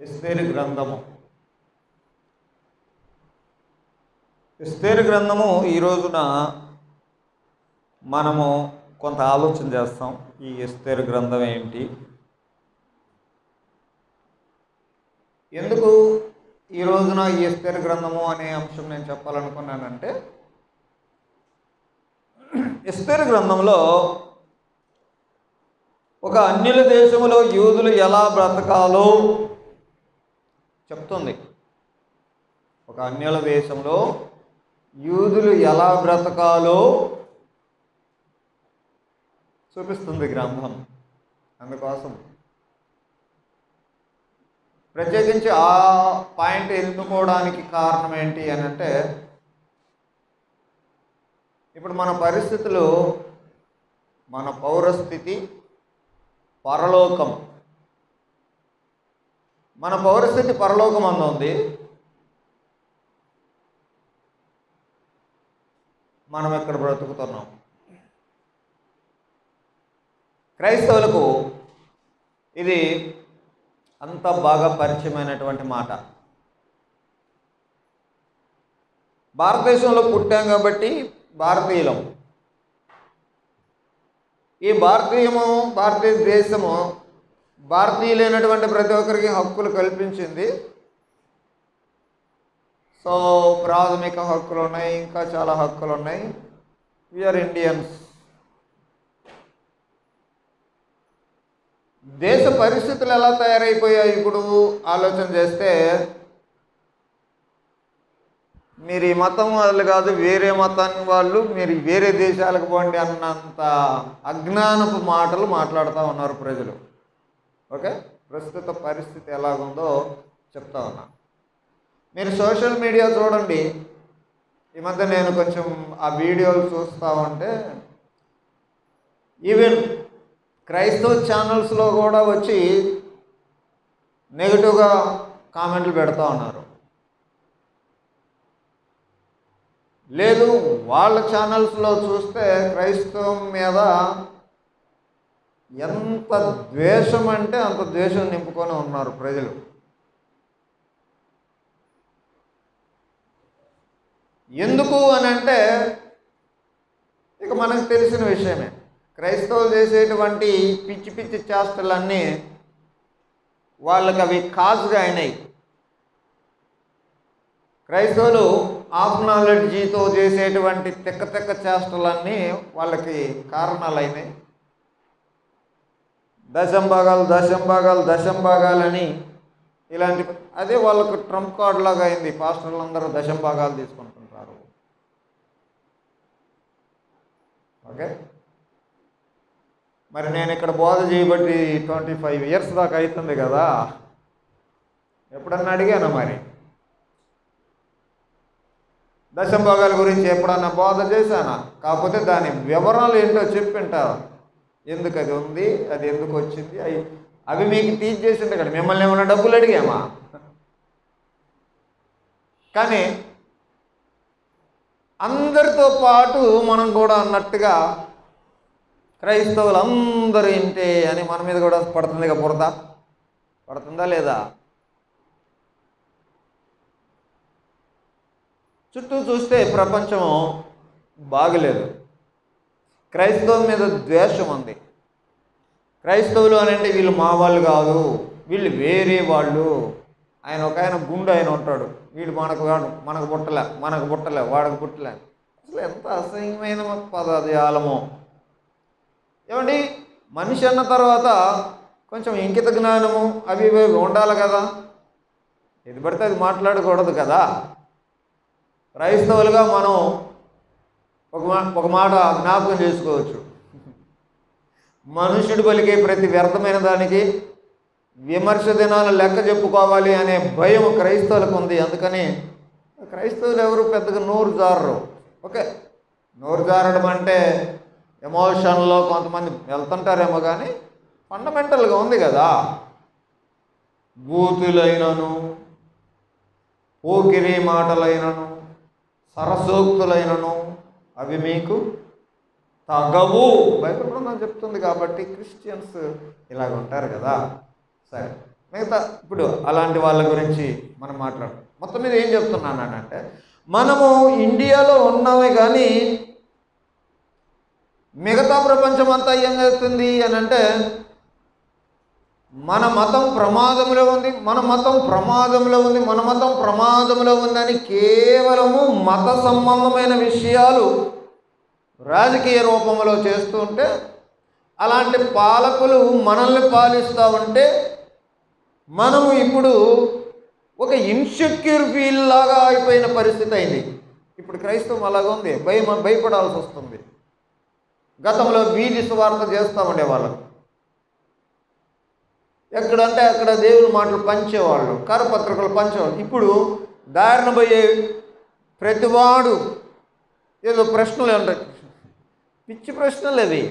ఎస్తేరు గ్రంథము. ఎస్తేరు గ్రంథము ఈ రోజున మనము కొంత ఆలోచన చేస్తాం. ఈ ఎస్తేరు గ్రంథం ఏంటి, ఎందుకు ఈ రోజున ఈ ఎస్తేరు గ్రంథము అనే అంశం నేను చెప్పాలనుకున్నానంటే, ఎస్తేరు గ్రంథంలో ఒక అన్యుల దేశంలో యూదులు ఎలా బ్రతకాలో చెప్తుంది. ఒక అన్యుల దేశంలో యూదులు ఎలా బ్రతకాలో చూపిస్తుంది గ్రంథం. అందుకోసం ప్రత్యేకించి ఆ పాయింట్ ఎన్నుకోవడానికి కారణం ఏంటి అని అంటే, ఇప్పుడు మన పరిస్థితులు, మన పౌరస్థితి పరలోకం. మన పౌరస్థితి పరలోకం అందు ఉంది. మనం ఎక్కడ బ్రతుకుతున్నాం? క్రైస్తవులకు ఇది అంత బాగా పరిచయమైనటువంటి మాట. భారతదేశంలో పుట్టాం కాబట్టి భారతీయులం. ఈ భారతదేశము భారతీయులైనటువంటి ప్రతి ఒక్కరికి హక్కులు కల్పించింది. సో ప్రాథమిక హక్కులు ఉన్నాయి, ఇంకా చాలా హక్కులు ఉన్నాయి. We are Indians. దేశ పరిస్థితులు ఎలా తయారైపోయాయి ఇప్పుడు ఆలోచన చేస్తే, మీరు ఈ మతం వాళ్ళు కాదు, వేరే మతాన్ని వాళ్ళు, మీరు వేరే దేశాలకు పోండి అన్నంత అజ్ఞానపు మాటలు మాట్లాడుతూ ఉన్నారు ప్రజలు. ఓకే, ప్రస్తుత పరిస్థితి ఎలాగుందో చెప్తా ఉన్నా. మీరు సోషల్ మీడియా చూడండి. ఈ మధ్య నేను కొంచెం ఆ వీడియోలు చూస్తూ ఉంటే, ఈవెన్ క్రైస్తవ ఛానల్స్లో కూడా వచ్చి నెగిటివ్గా కామెంట్లు పెడతా ఉన్నారు. లేదు, వాళ్ళ ఛానల్స్లో చూస్తే క్రైస్తవం మీద ఎంత ద్వేషం అంటే అంత ద్వేషం నింపుకొని ఉన్నారు ప్రజలు. ఎందుకు అని అంటే, ఇక మనకు తెలిసిన విషయమే. క్రైస్తవులు చేసేటువంటి పిచ్చి పిచ్చి చేష్టలన్నీ వాళ్ళకి అవి కాజ్గా అయినాయి. క్రైస్తవులు ఆఫ్ నాలెడ్జీతో చేసేటువంటి తెక్క తెక్క చేష్టలన్నీ వాళ్ళకి కారణాలు అయినాయి. దశంభాగాలని ఇలాంటి, అదే వాళ్ళకు ట్రంప్ కార్డ్ లాగా అయింది. పాస్టర్లు అందరూ దశంభాగాలు తీసుకుంటుంటారు. ఓకే, మరి నేను ఇక్కడ బోధ చేయబట్టి 25 years దాకా అవుతుంది కదా, ఎప్పుడన్నా అడిగాను మరి దశంభాగాల గురించి ఎప్పుడన్నా బోధ చేశానా? కాకపోతే దాని వివరాలు ఏంటో చెప్పింటారు. ఎందుకు అది ఉంది, అది ఎందుకు వచ్చింది, అవి మీకు టీచ్ చేసిండే కదా. మిమ్మల్ని ఏమైనా డబ్బులు అడిగామా? కానీ అందరితో పాటు మనం కూడా అన్నట్టుగా క్రైస్తవులు అందరూ ఇంటే అని మన మీద కూడా పడుతుందిగా బురద. పడుతుందా లేదా? చుట్టూ చూస్తే ప్రపంచం బాగలేదు. క్రైస్తవం మీద ద్వేషం ఉంది. క్రైస్తవులు అని అంటే వీళ్ళు మా వాళ్ళు కాదు, వీళ్ళు వేరే వాళ్ళు. ఒక ఆయన గుండు ఆయన ఉంటాడు, వీడు మనకు పుట్టలే వాడికి పుట్టలే. అసలు ఎంత అసహ్యమైన పదజాలమో. ఏమండి, మనిషి అన్న తర్వాత కొంచెం ఇంకిత జ్ఞానము అవి ఇవి ఉండాలి కదా. ఇది పడితే అది మాట్లాడకూడదు కదా. క్రైస్తవులుగా మనం ఒక మాట జ్ఞాపకం చేసుకోవచ్చు. మనుషుడు పలికే ప్రతి వ్యర్థమైన దానికి విమర్శ దినాలు లెక్క చెప్పుకోవాలి అనే భయం క్రైస్తవులకు ఉంది. అందుకని క్రైస్తవులు ఎవరు పెద్దగా నోరు జారరు. ఓకే, నోరు జారడం అంటే ఎమోషన్లో కొంతమంది వెళ్తుంటారేమో, కానీ ఫండమెంటల్గా ఉంది కదా. బూతులైనను, పోకిరి మాటలైనను, సరసోక్తులైనను అవి మీకు తగవు. బైబిల్ గ్రంథం చెప్తుంది కాబట్టి క్రిస్టియన్స్ ఇలాగ ఉంటారు కదా. సరే, మిగతా ఇప్పుడు అలాంటి వాళ్ళ గురించి మనం మాట్లాడడం. మొత్తం మీద ఏం చెప్తున్నానంటే, మనము ఇండియాలో ఉన్నామే కానీ మిగతా ప్రపంచం అంతా ఏం చేస్తుంది అని అంటే, మన మతం ప్రమాదంలో ఉంది, మన మతం ప్రమాదంలో ఉంది, మన మతం ప్రమాదంలో ఉందని కేవలము మత సంబంధమైన విషయాలు రాజకీయ రూపంలో చేస్తూ ఉంటే, అలాంటి పాలకులు మనల్ని పాలిస్తూ ఉంటే మనము ఇప్పుడు ఒక ఇన్సెక్యూర్ ఫీల్ లాగా అయిపోయిన పరిస్థితి అయింది. ఇప్పుడు క్రైస్తవం అలాగా ఉంది, భయపడాల్సి వస్తుంది. గతంలో వీధి సువార్త చేస్తూ ఉండేవాళ్ళు, ఎక్కడంటే అక్కడ దేవుని మాటలు పంచేవాళ్ళు, కరపత్రికలు పంచేవాళ్ళు. ఇప్పుడు దారిన పోయే ప్రతివాడు ఏదో ప్రశ్నలు ఉంటాయి, పిచ్చి ప్రశ్నలు అవి,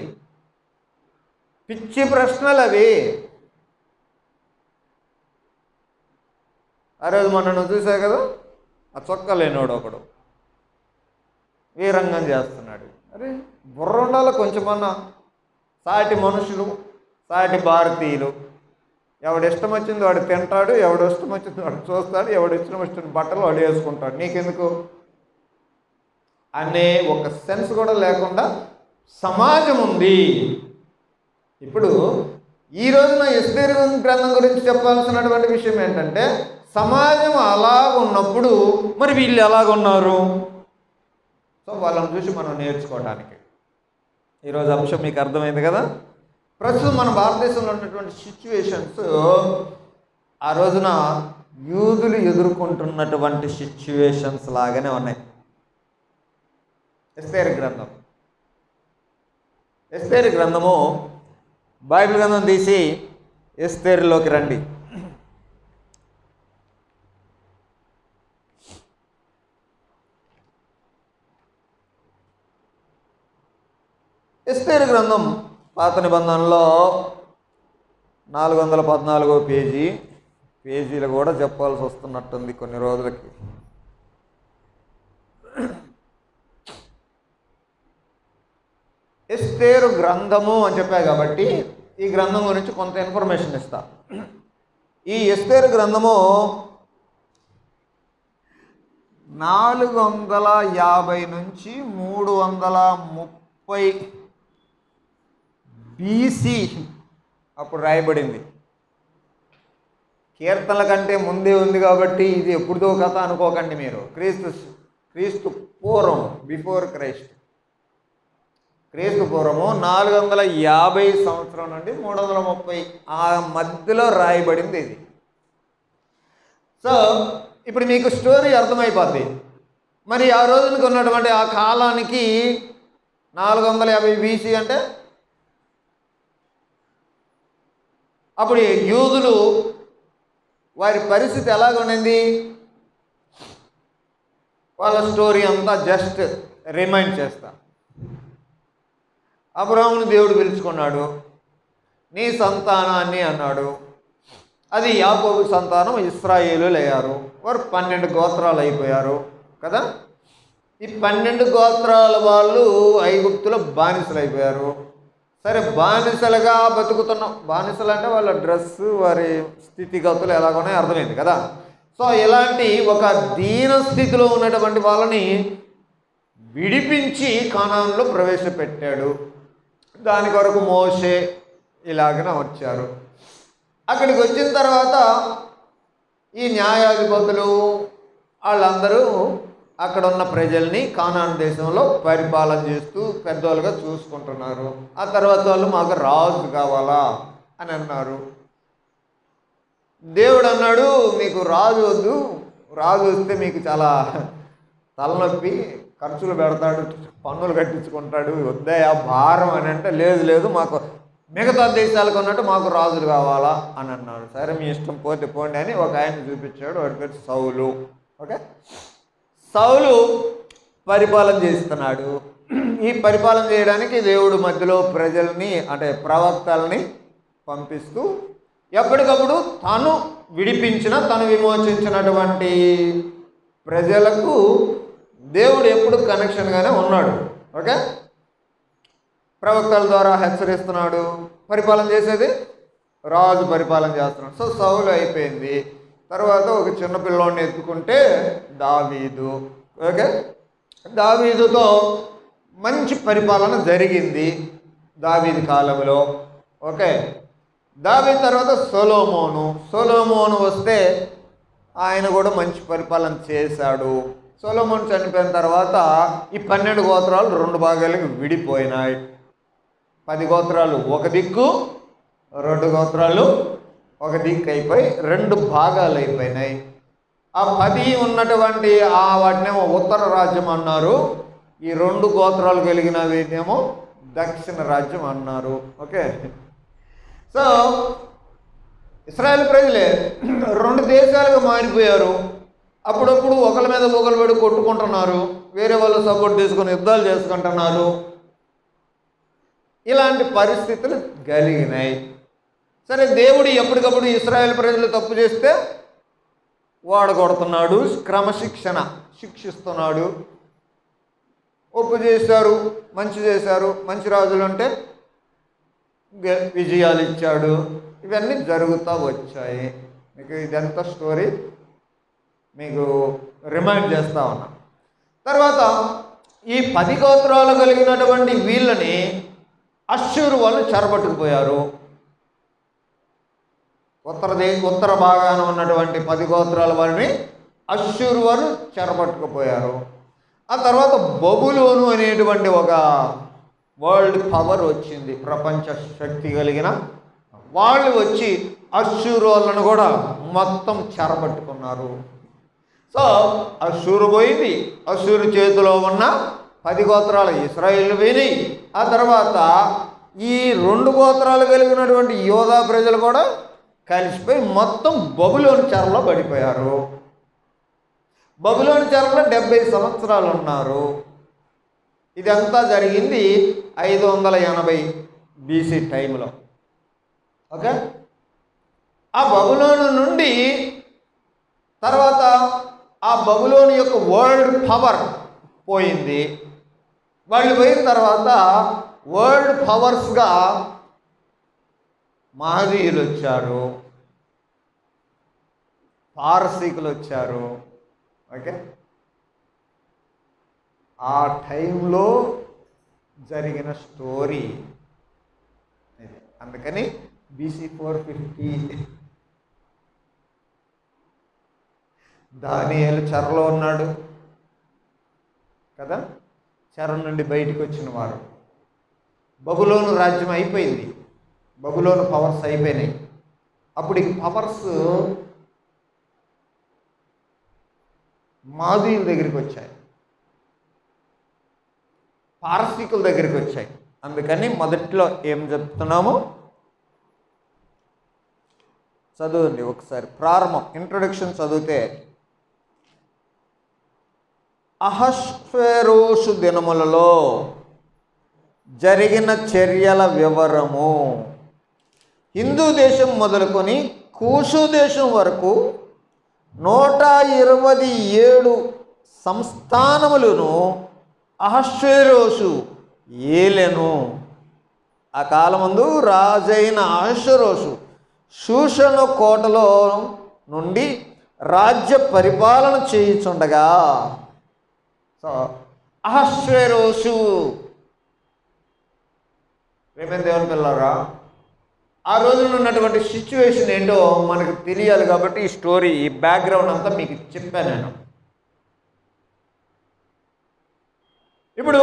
పిచ్చి ప్రశ్నలు అవి. ఆ రోజు మొన్న చూసా కదా, ఆ చొక్కా లేనివాడు ఒకడు వీరంగం చేస్తున్నాడు. అరే బుర్ర ఉండాలి కొంచెమన్నా. సాటి మనుషులు, సాటి భారతీయులు, ఎవడు ఇష్టం వచ్చింది వాడు తింటాడు, ఎవడు ఇష్టం వచ్చింది వాడు చూస్తాడు, ఎవడు ఇష్టం వచ్చిన బట్టలు వాడు వేసుకుంటాడు, నీకెందుకు అనే ఒక సెన్స్ కూడా లేకుండా సమాజం ఉంది. ఇప్పుడు ఈ రోజున ఎస్తేరు గ్రంథం గురించి చెప్పాల్సినటువంటి విషయం ఏంటంటే, సమాజం అలాగున్నప్పుడు మరి వీళ్ళు ఎలాగున్నారు, సో వాళ్ళని చూసి మనం నేర్చుకోవడానికి ఈరోజు అంశం మీకు అర్థమైంది కదా. ప్రస్తుతం మన భారతదేశంలో ఉన్నటువంటి సిచ్యువేషన్స్ ఆ రోజున యూదులు ఎదుర్కొంటున్నటువంటి సిచ్యువేషన్స్ లాగానే ఉన్నాయి. ఎస్తేరు గ్రంథం, ఎస్తేరు గ్రంథము, బైబిల్ గ్రంథం తీసి ఎస్తేరులోకి రండి. ఎస్తేరు గ్రంథం పాత నిబంధనలో 414 పేజీలు కూడా చెప్పాల్సి వస్తున్నట్టుంది కొన్ని రోజులకి. ఎస్తేరు గ్రంథము అని చెప్పా కాబట్టి ఈ గ్రంథం గురించి కొంత ఇన్ఫర్మేషన్ ఇస్తా. ఈ ఎస్తేరు గ్రంథము 450 నుంచి 330 BC అప్పుడు రాయబడింది. కీర్తనల కంటే ముందే ఉంది కాబట్టి ఇది ఎప్పుడుదో కథ అనుకోకండి మీరు. క్రీస్తు పూర్వం, బిఫోర్ క్రైస్ట్, క్రీస్తు పూర్వము 450 సంవత్సరం నుండి 330 ఆ మధ్యలో రాయబడింది ఇది. సో ఇప్పుడు మీకు స్టోరీ అర్థమైపోద్ది. మరి ఆ రోజునికి ఉన్నటువంటి ఆ కాలానికి 450 BC అంటే అప్పుడు యూదులు వారి పరిస్థితి ఎలాగుండింది, వాళ్ళ స్టోరీ అంతా జస్ట్ రిమైండ్ చేస్తా. అబ్రాహామును దేవుడు పిలుచుకున్నాడు, నీ సంతానాన్ని అన్నాడు. అది యాకోబు సంతానం ఇశ్రాయేలులు అయ్యారు. వారు 12 గోత్రాలు అయిపోయారు కదా. ఈ 12 గోత్రాల వాళ్ళు ఐగుప్తులో బానిసలు అయిపోయారు. సరే, బానిసలుగా బతుకుతున్నాం. బానిసలు అంటే వాళ్ళ డ్రెస్సు, వారి స్థితిగతులు ఎలాగున్నాయో అర్థమైంది కదా. సో ఇలాంటి ఒక దీన స్థితిలో ఉన్నటువంటి వాళ్ళని విడిపించి కానానులో ప్రవేశపెట్టాడు. దాని కొరకు మోషే ఇలాగనే వచ్చారు. అక్కడికి వచ్చిన తర్వాత ఈ న్యాయాధిపతులు వాళ్ళందరూ అక్కడ ఉన్న ప్రజల్ని కానాను దేశంలో పరిపాలన చేస్తూ పెద్దవాళ్ళుగా చూసుకుంటున్నారు. ఆ తర్వాత వాళ్ళు మాకు రాజు కావాలా అని అన్నారు. దేవుడు అన్నాడు, మీకు రాజు వద్దు, రాజు వస్తే మీకు చాలా తలనొప్పి, ఖర్చులు పెడతాడు, పన్నులు కట్టించుకుంటాడు, వద్దా భారం అని అంటే, లేదు మాకు మిగతా దేశాలకు ఉన్నట్టు మాకు రాజులు కావాలా అని అన్నాడు. సరే మీ ఇష్టం, పోతే పోండి అని ఒక ఆయన చూపించాడు. వాడి పేరు సౌలు. ఓకే, సౌలు పరిపాలన చేస్తున్నాడు. ఈ పరిపాలన చేయడానికి దేవుడు మధ్యలో ప్రజల్ని అంటే ప్రవక్తల్ని పంపిస్తూ ఎప్పటికప్పుడు తను తను విమోచించినటువంటి ప్రజలకు దేవుడు ఎప్పుడు కనెక్షన్గానే ఉన్నాడు. ఓకే, ప్రవక్తల ద్వారా హెచ్చరిస్తున్నాడు. పరిపాలన చేసేది రాజు పరిపాలన చేస్తున్నాడు. సో సౌలు అయిపోయింది. తర్వాత ఒక చిన్న పిల్లోడిని ఎత్తుకుంటే దావీదు. ఓకే, దావీదుతో మంచి పరిపాలన జరిగింది దావీదు కాలంలో. ఓకే, దావీదు తర్వాత సొలొమోను వస్తే ఆయన కూడా మంచి పరిపాలన చేశాడు. సొలొమోను చనిపోయిన తర్వాత ఈ 12 గోత్రాలు 2 భాగాలకు విడిపోయినాయి. 10 గోత్రాలు ఒక దిక్కు, 2 గోత్రాలు ఒక దిక్కు అయిపోయి 2 భాగాలు అయిపోయినాయి. ఆ 10 ఉన్నటువంటి వాటినేమో ఉత్తర రాజ్యం అన్నారు. ఈ 2 గోత్రాలు కలిగినవేమో దక్షిణ రాజ్యం అన్నారు. ఓకే, సో ఇశ్రాయేల్ ప్రజలే 2 దేశాలుగా మారిపోయారు. అప్పుడప్పుడు ఒకరి మీద ఒకరు పడి కొట్టుకుంటున్నారు, వేరే వాళ్ళు సపోర్ట్ తీసుకొని యుద్ధాలు చేసుకుంటున్నారు. ఇలాంటి పరిస్థితులు కలిగినాయి. సరే, దేవుడు ఎప్పటికప్పుడు ఇశ్రాయేల్ ప్రజలు తప్పు చేస్తే వాడగొడుతున్నాడు, క్రమశిక్షణ శిక్షిస్తున్నాడు. ఒప్పు చేశారు, మంచి చేశారు, మంచి రాజులు అంటే విజయాలు ఇచ్చాడు. ఇవన్నీ జరుగుతూ వచ్చాయి. మీకు ఇదంతా స్టోరీ మీకు రిమైండ్ చేస్తూ ఉన్నా. తర్వాత ఈ 10 గోత్రాలు కలిగినటువంటి వీళ్ళని అష్షూరు వాళ్ళు చెరపట్టుకుపోయారు. ఉత్తర భాగాన ఉన్నటువంటి 10 గోత్రాల వారిని అష్షూరు వారు చెరపట్టుకుపోయారు. ఆ తర్వాత బబులోను అనేటువంటి ఒక వరల్డ్ పవర్ వచ్చింది, ప్రపంచ శక్తి కలిగిన వాళ్ళు వచ్చి అష్షూరు వాళ్ళను కూడా మొత్తం చెరపట్టుకున్నారు. సో అష్షూరు పోయింది. అష్షూరు చేతిలో ఉన్న 10 గోత్రాలు ఇశ్రాయేలు పోయినాయి. ఆ తర్వాత ఈ 2 గోత్రాలు కలిగినటువంటి యోధా ప్రజలు కూడా కలిసిపోయి మొత్తం బబులోను చెరలో పడిపోయారు. బబులోను చెరలో 70 సంవత్సరాలు ఉన్నారు. ఇదంతా జరిగింది 580 BC టైంలో. ఓకే, ఆ బబులోను నుండి తర్వాత ఆ బబులోను యొక్క వరల్డ్ పవర్ పోయింది. వాళ్ళు పోయిన తర్వాత వరల్డ్ పవర్స్గా మహదీయులు వచ్చారు, పారసీకులు వచ్చారు. ఓకే, ఆ టైంలో జరిగిన స్టోరీ ఇది. అందుకని BC 450 దానియేలు చెరలో ఉన్నాడు కదా. చెర నుండి బయటికి వచ్చిన వారు. బబులోను రాజ్యం అయిపోయింది, బబులోను పవర్స్ అయిపోయినాయి. అప్పుడు ఈ పవర్స్ మాదీయుల దగ్గరికి వచ్చాయి, పారసీకుల దగ్గరికి వచ్చాయి. అందుకని మొదట్లో ఏం చెప్తున్నాము చదవండి ఒకసారి. ప్రారంభం ఇంట్రొడక్షన్ చదివితే, అహష్వేరోషు దినములలో జరిగిన చర్యల వివరము. హిందూ దేశం మొదలుకొని కూషు దేశం వరకు 127 సంస్థానములను అహష్వేరోషు ఏలెను. ఆ కాలమందు రాజైన అహష్వేరోషు షూషను కోటలో నుండి రాజ్య పరిపాలన చేయుచుండగా, సో అహష్వేరోషు రేపేం దేవుని పిల్లరా, ఆ రోజున ఉన్నటువంటి సిచ్యువేషన్ ఏంటో మనకు తెలియాలి కాబట్టి ఈ స్టోరీ, ఈ బ్యాక్గ్రౌండ్ అంతా మీకు చెప్పాను నేను. ఇప్పుడు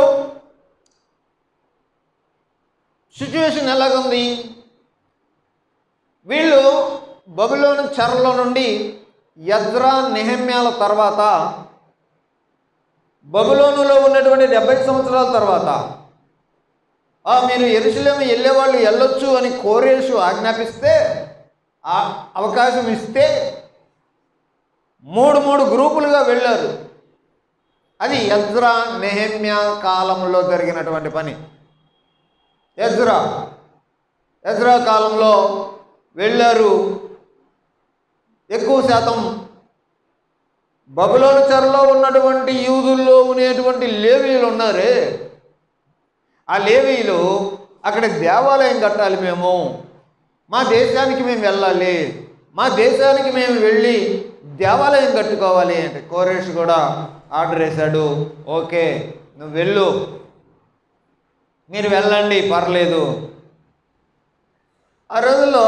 సిచ్యువేషన్ ఎలాగుంది? వీళ్ళు బబులోను చెరలో నుండి ఎజ్రా నెహెమ్యాల తర్వాత, బబులోనులో ఉన్నటువంటి 70 సంవత్సరాల తర్వాత మీరు యెరూషలేము వెళ్ళేవాళ్ళు వెళ్ళొచ్చు అని కోరేషు ఆజ్ఞాపిస్తే, ఆ అవకాశం ఇస్తే 3 గ్రూపులుగా వెళ్ళారు. అది ఎజ్రా నెహెమ్యా కాలంలో జరిగినటువంటి పని. ఎజ్రా కాలంలో వెళ్ళారు. ఎక్కువ శాతం బబులోను చెరలో ఉన్నటువంటి యూదుల్లో ఉండేటువంటి లేవీయులు ఉన్నారే, ఆ లేవీయులు అక్కడ దేవాలయం కట్టాలి మేము, మా దేశానికి మేము వెళ్ళాలి, మా దేశానికి మేము వెళ్ళి దేవాలయం కట్టుకోవాలి అంటే కోరేష్ కూడా ఆర్డర్ వేశాడు. ఓకే, నువ్వు వెళ్ళు, మీరు వెళ్ళండి, పర్లేదు. ఆ రోజుల్లో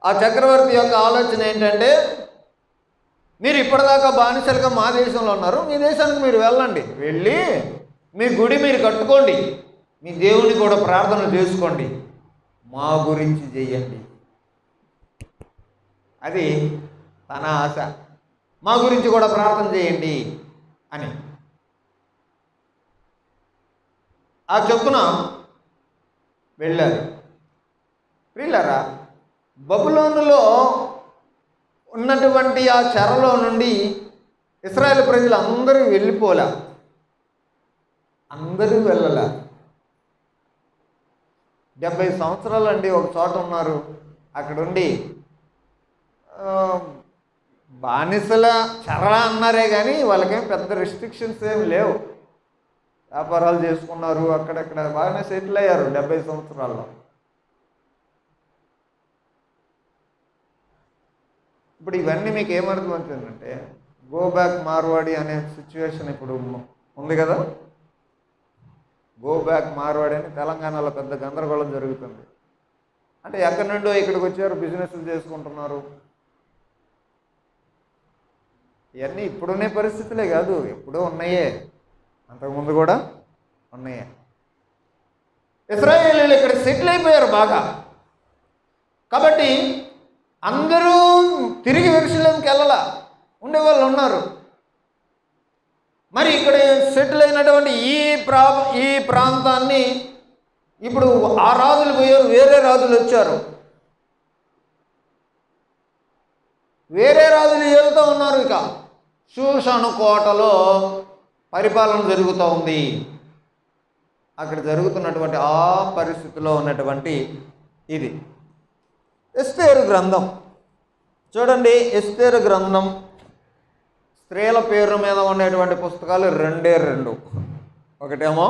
ఆ చక్రవర్తి యొక్క ఆలోచన ఏంటంటే, మీరు ఇప్పటిదాకా బానిసలుగా మా దేశంలో ఉన్నారు, మీ దేశానికి మీరు వెళ్ళండి, వెళ్ళి మీ గుడి మీరు కట్టుకోండి, మీ దేవుని కూడా ప్రార్థన చేసుకోండి, మా గురించి చెయ్యండి. అది తన ఆశ, మా గురించి కూడా ప్రార్థన చేయండి అని. ఆ చొప్పున వెళ్ళారు. ప్రియులారా, బబులోనులో ఉన్నటువంటి ఆ చెరలో నుండి ఇశ్రాయేలు ప్రజలు అందరూ వెళ్ళిపోలే, అందరూ వెళ్ళలే. 70 సంవత్సరాలు అండి ఒక చోట ఉన్నారు. అక్కడుండి బానిసల చెర అన్నారే కానీ వాళ్ళకేం పెద్ద రెస్ట్రిక్షన్స్ ఏమి లేవు. వ్యాపారాలు చేసుకున్నారు, అక్కడక్కడ బాగానే సెటిల్ అయ్యారు 70 సంవత్సరాల్లో. ఇప్పుడు ఇవన్నీ మీకు ఏమర్థం అవుతుందంటే, గో బ్యాక్ మార్వాడి అనే సిచ్యువేషన్ ఇప్పుడు ఉంది కదా. గో బ్యాక్ మార్వాడి అని తెలంగాణలో పెద్ద గందరగోళం జరుగుతుంది. అంటే ఎక్కడి నుండో ఇక్కడికి వచ్చారు, బిజినెస్లు చేసుకుంటున్నారు. ఇవన్నీ ఇప్పుడున్న పరిస్థితులే కాదు, ఎప్పుడూ ఉన్నాయే, అంతకుముందు కూడా ఉన్నాయే. ఇశ్రాయేలీయులు ఇక్కడ సెటిల్ అయిపోయారు బాగా. కాబట్టి అందరూ తిరిగి యెరూషలేముకి వెళ్ళాల, ఉండేవాళ్ళు ఉన్నారు. మరి ఇక్కడ సెటిల్ అయినటువంటి ఈ ప్రాంతాన్ని ఇప్పుడు ఆ రాజులు పోయారు, వేరే రాజులు వచ్చారు, వేరే రాజులు వెళ్తూ ఉన్నారు. ఇక షూషను కోటలో పరిపాలన జరుగుతూ ఉంది. అక్కడ జరుగుతున్నటువంటి ఆ పరిస్థితిలో ఉన్నటువంటి ఇది ఎస్తేరు గ్రంథం. చూడండి, ఎస్తేరు గ్రంథం స్త్రీల పేరు మీద ఉండేటువంటి పుస్తకాలు 2. ఒకటేమో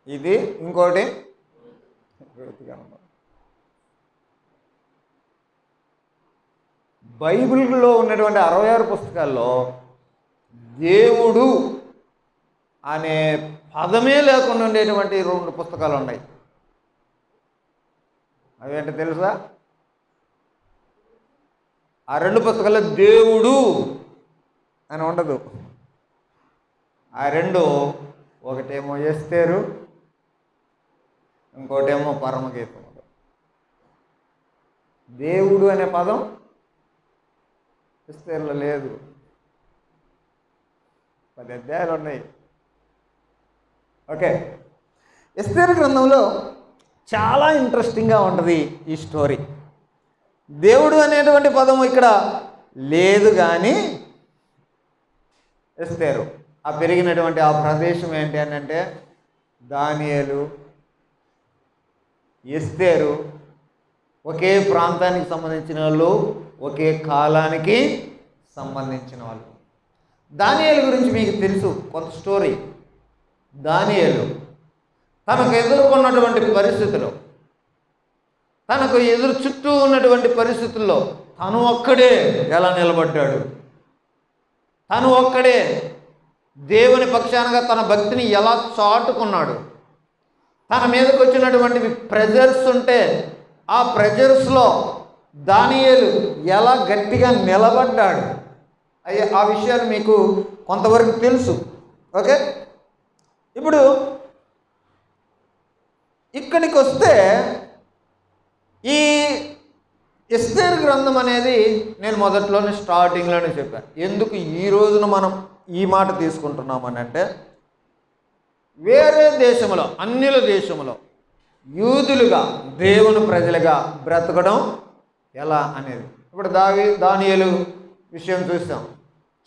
ఇది, ఇంకోటి బైబిల్లో ఉన్నటువంటి 66 పుస్తకాల్లో దేవుడు అనే పదమే లేకుండా ఉండేటువంటి 2 పుస్తకాలు ఉన్నాయి. అవేంటో తెలుసా? ఆ 2 పుస్తకాల్లో దేవుడు అని ఉండదు. ఆ 2 ఒకటేమో ఎస్తేరు, ఇంకోటేమో పరమగీతం. దేవుడు అనే పదం ఎస్తేరులో లేదు. 10 అధ్యాయాలు ఉన్నాయి. ఓకే, ఎస్తేరు గ్రంథంలో చాలా ఇంట్రెస్టింగ్గా ఉంటుంది ఈ స్టోరీ. దేవుడు అనేటువంటి పదం ఇక్కడ లేదు, కానీ ఎస్తేరు ఆ పెరిగినటువంటి ఆ ప్రదేశం ఏంటి అని అంటే, దానియేలు, ఎస్తేరు ఒకే ప్రాంతానికి సంబంధించిన వాళ్ళు, ఒకే కాలానికి సంబంధించిన వాళ్ళు. దానియేలు గురించి మీకు తెలుసు కొంత స్టోరీ. దానియేలు తనకు ఎదుర్కొన్నటువంటి పరిస్థితులు, తనకు చుట్టూ ఉన్నటువంటి పరిస్థితుల్లో తను ఒక్కడే ఎలా నిలబడ్డాడు, తను ఒక్కడే దేవుని పక్షానగా తన భక్తిని ఎలా చాటుకున్నాడు, తన మీదకి వచ్చినటువంటి ప్రెజర్స్ ఉంటే ఆ ప్రెజర్స్లో దానియేలు ఎలా గట్టిగా నిలబడ్డాడు, ఆ విషయాలు మీకు కొంతవరకు తెలుసు. ఓకే, ఇప్పుడు ఇక్కడికి వస్తే ఈ ఎస్తేరు గ్రంథం అనేది నేను మొదట్లోనే స్టార్టింగ్లోనే చెప్పాను. ఎందుకు ఈ రోజున మనం ఈ మాట తీసుకుంటున్నామని అంటే, వేరే దేశంలో, అన్యుల దేశంలో యూదులుగా దేవుని ప్రజలుగా బ్రతకడం ఎలా అనేది. ఇప్పుడు దానియేలు విషయం చూస్తాం.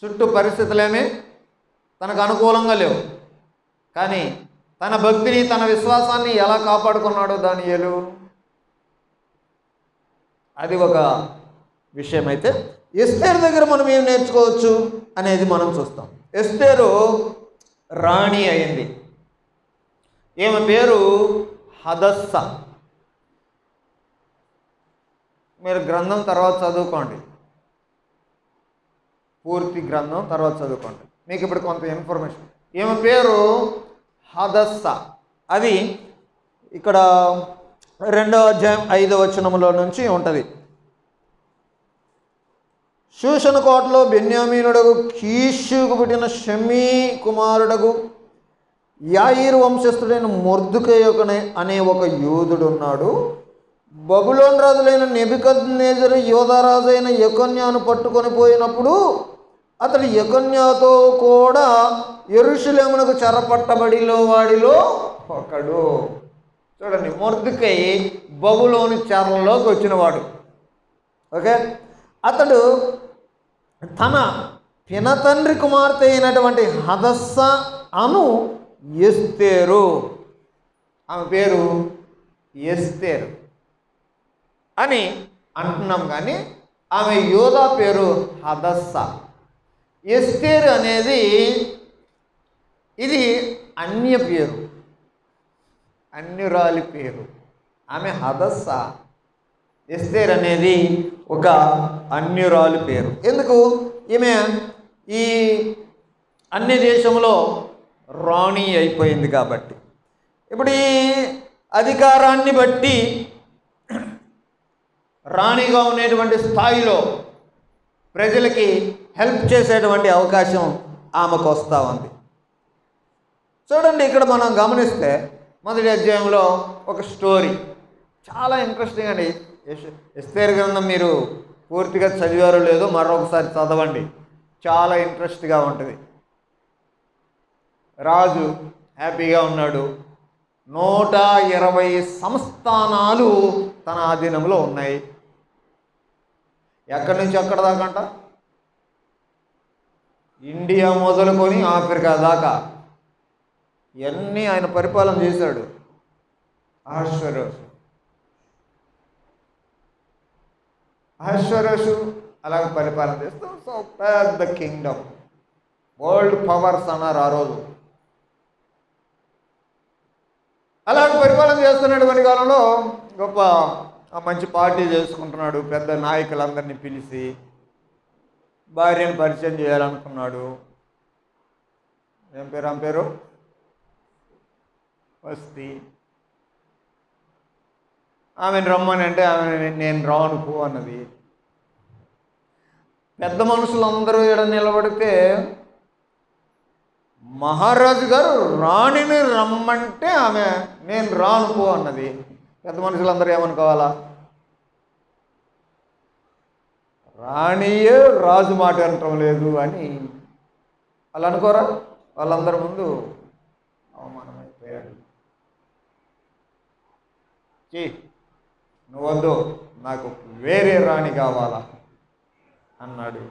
చుట్టూ పరిస్థితులేమీ తనకు అనుకూలంగా లేవు, కానీ తన భక్తిని, తన విశ్వాసాన్ని ఎలా కాపాడుకున్నాడో దానియేలు, అది ఒక విషయం. అయితే ఎస్తేరు దగ్గర మనం ఏం నేర్చుకోవచ్చు అనేది మనం చూస్తాం. ఎస్తేరు రాణి అయింది. ఈమె పేరు హదస్స. మీరు గ్రంథం తర్వాత చదువుకోండి, పూర్తి గ్రంథం తర్వాత చదువుకోండి. మీకు ఇప్పుడు కొంత ఇన్ఫర్మేషన్. ఈమె పేరు హదస్స. అది ఇక్కడ 2వ అధ్యాయం 5వ వచనంలో నుంచి ఉంటుంది. శూషణ కోటలో బెన్యామీనుడగు కీషుకు పుట్టిన షమీ కుమారుడగు యాయీరు వంశస్థుడైన మొర్దుకై అనే ఒక యోధుడు ఉన్నాడు. బబులోను రాజులైన నెబుకద్నెజరు యోధారాజు అయిన యెకొన్యాను పట్టుకొని పోయినప్పుడు అతడు యెకొన్యాతో కూడా యెరూషలేమునకు చెరపట్టబడిలో వాడిలో ఒకడు. చూడండి, మొర్దుకై బబులోను చెరలోకి వచ్చినవాడు. ఓకే, అతడు తన పినతండ్రి కుమార్తె అయినటువంటి హదస్స అను ఎస్తేరు, ఆమె పేరు ఎస్తేరు అని అంటున్నాం, కానీ ఆమె యోధా పేరు హదస్స. ఎస్తేరు అనేది ఇది అన్య పేరు, అన్యురాలి పేరు. ఆమె హదస్స. ఎస్తేర్ అనేది ఒక అన్యురాలి పేరు. ఎందుకు? ఈమె ఈ అన్య దేశంలో రాణి అయిపోయింది కాబట్టి. ఇప్పుడు ఈ అధికారాన్ని బట్టి రాణిగా ఉండేటువంటి స్థాయిలో ప్రజలకి హెల్ప్ చేసేటువంటి అవకాశం ఆమెకు వస్తూ ఉంది. చూడండి, ఇక్కడ మనం గమనిస్తే మొదటి అధ్యాయంలో ఒక స్టోరీ చాలా ఇంట్రెస్టింగ్ అండి. ఎస్తేరు గ్రంథం మీరు పూర్తిగా చదివారో లేదో మరొకసారి చదవండి, చాలా ఇంట్రెస్ట్గా ఉంటుంది. రాజు హ్యాపీగా ఉన్నాడు. 120 సంస్థానాలు తన ఆధీనంలో ఉన్నాయి. ఎక్కడి నుంచి ఎక్కడ దాకంట? ఇండియా మొదలుకొని ఆఫ్రికా దాకా ఇవన్నీ ఆయన పరిపాలన చేశాడు. అహష్వేరోషు అలాగ పరిపాలన చేస్తూ సో పెద్ద కింగ్డమ్, వరల్డ్ పవర్స్ అన్నారు ఆ రోజు. అలాగ పరిపాలన చేస్తున్నటువంటి కాలంలో గొప్ప మంచి పార్టీ చేసుకుంటున్నాడు. పెద్ద నాయకులందరినీ పిలిచి భార్యను పరిచయం చేయాలనుకున్నాడు. ఏం పేరు ఆమె పేరు? వస్తి. ఆమెను రమ్మని అంటే ఆమె నేను రాను పో అన్నది. పెద్ద మనుషులందరూ ఇక్కడ నిలబడితే మహారాజు గారు రాణిని రమ్మంటే ఆమె నేను రాను పో అన్నది. పెద్ద మనుషులందరూ ఏమనుకోవాలా? రాణియే రాజు మాట అనటం లేదు అని వాళ్ళు అనుకోరా? వాళ్ళందరి ముందు అవమానమైపోయాడు. నువ్వద్దు, నాకు వేరే రాణి కావాలా అన్నాడు.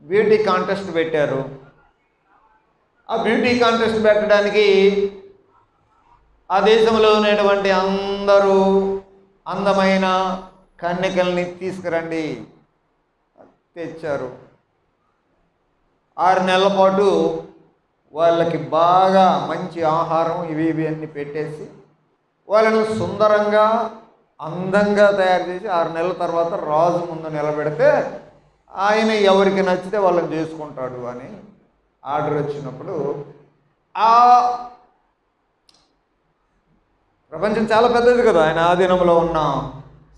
బ్యూటీ కాంటెస్ట్ పెట్టారు. ఆ బ్యూటీ కాంటెస్ట్ పెట్టడానికి ఆ దేశంలో ఉన్నటువంటి అందరూ అందమైన కన్యకల్ని తీసుకురండి తెచ్చారు. 6 నెలల పాటు వాళ్ళకి బాగా మంచి ఆహారం ఇవి అన్నీ పెట్టేసి వాళ్ళను సుందరంగా అందంగా తయారు చేసి 6 నెలల తర్వాత రాజు ముందు నిలబెడితే ఆయన ఎవరికి నచ్చితే వాళ్ళని చేసుకుంటాడు అని ఆర్డర్ వచ్చినప్పుడు ఆ ప్రపంచం చాలా పెద్దది కదా. ఆయన ఆధీనంలో ఉన్న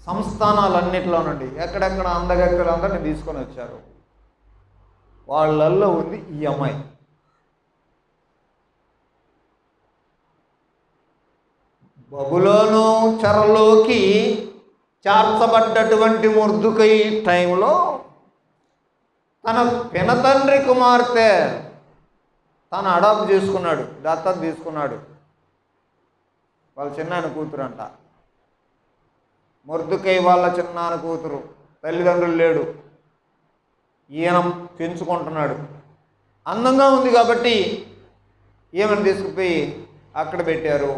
సంస్థానాలన్నిటిలో నుండి ఎక్కడెక్కడ అందగత్తెలందరినీ తీసుకొని వచ్చారు. వాళ్ళల్లో ఉంది ఈ అమ్మాయి. బబులోను చెరలోకి చేర్చబడ్డటువంటి మొర్దుకై టైంలో తన పినతండ్రి కుమార్తె తను అడాప్ట్ చేసుకున్నాడు, దత్తత తీసుకున్నాడు. వాళ్ళ చిన్నాన్న కూతురు అంట. మొర్దుకై వాళ్ళ చిన్నాన్న కూతురు, తల్లిదండ్రులు లేడు, ఈయన పెంచుకుంటున్నాడు. అందంగా ఉంది కాబట్టి ఈమెను తీసుకుపోయి అక్కడ పెట్టారు.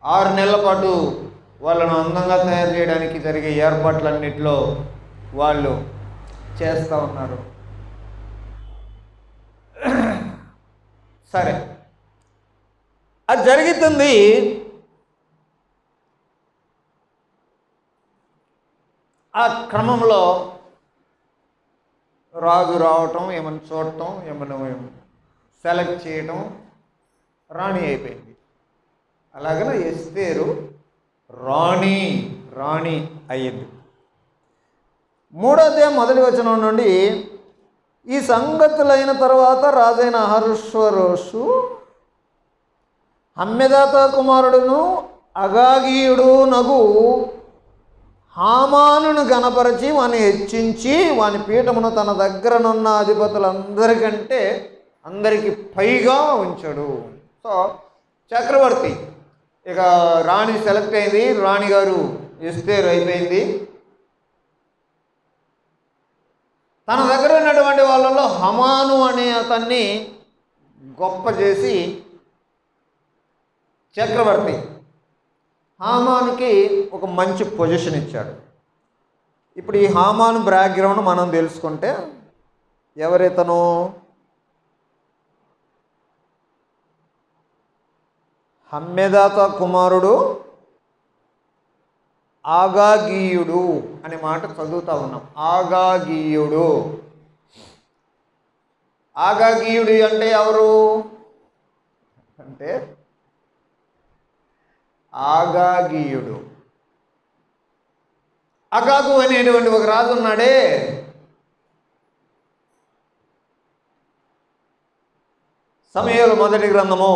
6 నెలల పాటు వాళ్ళను అందంగా తయారు చేయడానికి జరిగే ఏర్పాట్లన్నింటిలో వాళ్ళు చేస్తూ ఉన్నారు. సరే, అది జరుగుతుంది. ఆ క్రమంలో రాజు రావటం, ఏమైనా చూడటం, ఏమైనా సెలెక్ట్ చేయటం, రాణి అయిపోయింది. అలాగనే ఎస్తేరు రాణి అయ్యింది. 3వ అధ్యాయం మొదటి వచనం నుండి, ఈ సంగతులైన తర్వాత రాజైన అహష్వేరోషు హమ్మెదాతా కుమారుడును అగాగీయుడు నగు హామానును గణపరచి వాని హెచ్చించి వాని పీఠమును తన దగ్గరనున్న అధిపతులందరికంటే అందరికి పైగా ఉంచాడు. సో చక్రవర్తి ఇక రాణి సెలెక్ట్ అయింది, రాణిగారు ఎస్తేరు అయిపోయింది. తన దగ్గర ఉన్నటువంటి వాళ్ళలో హమాను అనే అతన్ని గొప్ప చేసి చక్రవర్తి హామానుకి ఒక మంచి పొజిషన్ ఇచ్చాడు. ఇప్పుడు ఈ హామాను బ్యాక్గ్రౌండ్ మనం తెలుసుకుంటే, ఎవరితను? హమ్మెదాతా కుమారుడు ఆగాగీయుడు అనే మాట చదువుతా ఉన్నాం. ఆగాగీయుడు అంటే ఎవరు అంటే, ఆగాగీయుడు అగాగు అనేటువంటి ఒక రాజు ఉన్నాడే, సమూయేలు మొదటి గ్రంథము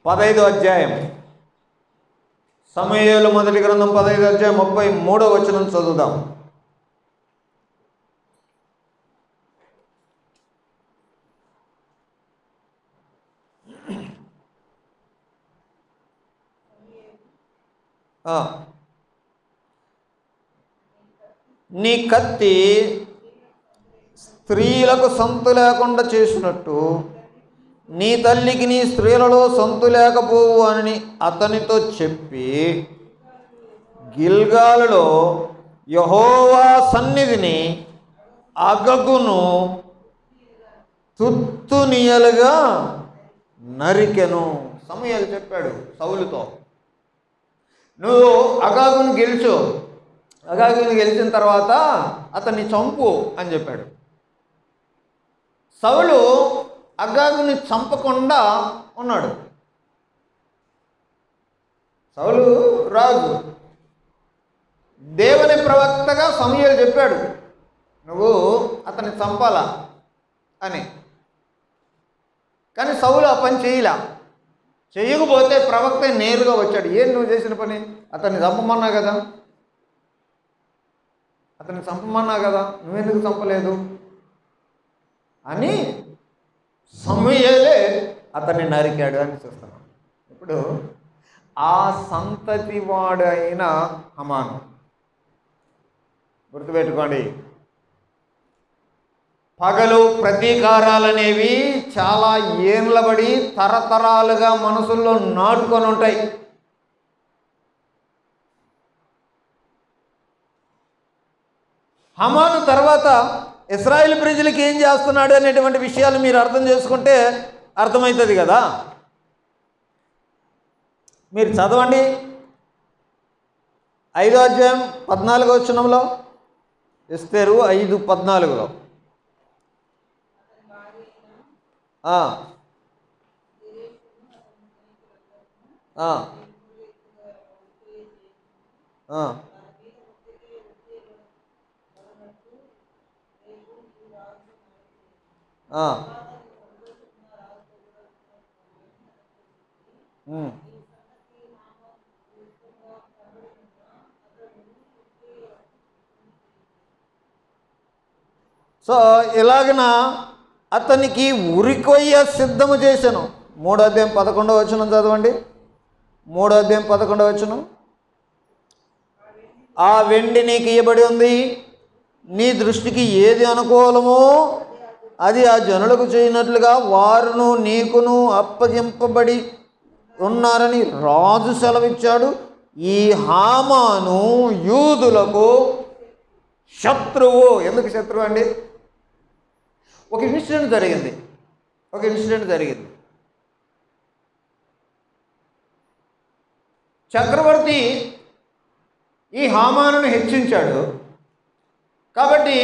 15వ అధ్యాయం, సమూయేలు మొదటి గ్రంథం 15వ అధ్యాయం 33వ వచనం చదువుదాం. నీ కత్తి స్త్రీలకు సంతు లేకుండా చేసినట్టు నీ తల్లికి నీ స్త్రీలలో సంతు లేకపోవు అని అతనితో చెప్పి, గిల్గాలులో యెహోవా సన్నిధిని అగగును తుత్తునియలుగా నరికెను. సమూయేలు చెప్పాడు సౌలుతో, నువ్వు అగాగును గెలిచు, అగాగును గెలిచిన తర్వాత అతన్ని చంపు అని చెప్పాడు. సౌలు అగాగుని చంపకుండా ఉన్నాడు. సౌలు రాజు, దేవుని ప్రవక్తగా సమూయేలు చెప్పాడు నువ్వు అతన్ని చంపాలా అని. కానీ సౌలు ఆ పని చేయలా. చేయకపోతే ప్రవక్త నేరుగా వచ్చాడు, ఏం నువ్వు చేసిన పని? అతన్ని చంపమన్నా కదా, నువ్వెందుకు చంపలేదు అని సమూయేలే అతన్ని నరికాడు అని చూస్తున్నాం. ఇప్పుడు ఆ సంతతి వాడు అయిన హమాను, గుర్తుపెట్టుకోండి, పగలు ప్రతీకారాలనేవి చాలా ఏళ్ళబడి తరతరాలుగా మనసుల్లో నాటుకొని ఉంటాయి. హమాను తర్వాత ఇశ్రాయేలు ప్రజలకు ఏం చేస్తున్నాడు అనేటువంటి విషయాలు మీరు అర్థం చేసుకుంటే అర్థమవుతుంది కదా. మీరు చదవండి 5వ అధ్యాయం 14వ వచనంలో, ఎస్తేరు 5:14. సో ఇలాగన అతనికి ఉరికొయ్య సిద్ధము చేశాను. 3వ అధ్యాయం 11వ వచనం చదవండి. 3వ అధ్యాయం 11వ వచనం, ఆ వెండి నీకు ఇయ్యబడి ఉంది, నీ దృష్టికి ఏది అనుకూలమో అది ఆ జనులకు చేయనట్లుగా వారును నీకును అప్పగింపబడి ఉన్నారని రాజు సెలవిచ్చాడు. ఈ హామాను యూదులకు శత్రువు. ఎందుకు శత్రువు అండి? ఒక ఇన్సిడెంట్ జరిగింది. చక్రవర్తి ఈ హామానును హెచ్చించాడు. కాబట్టి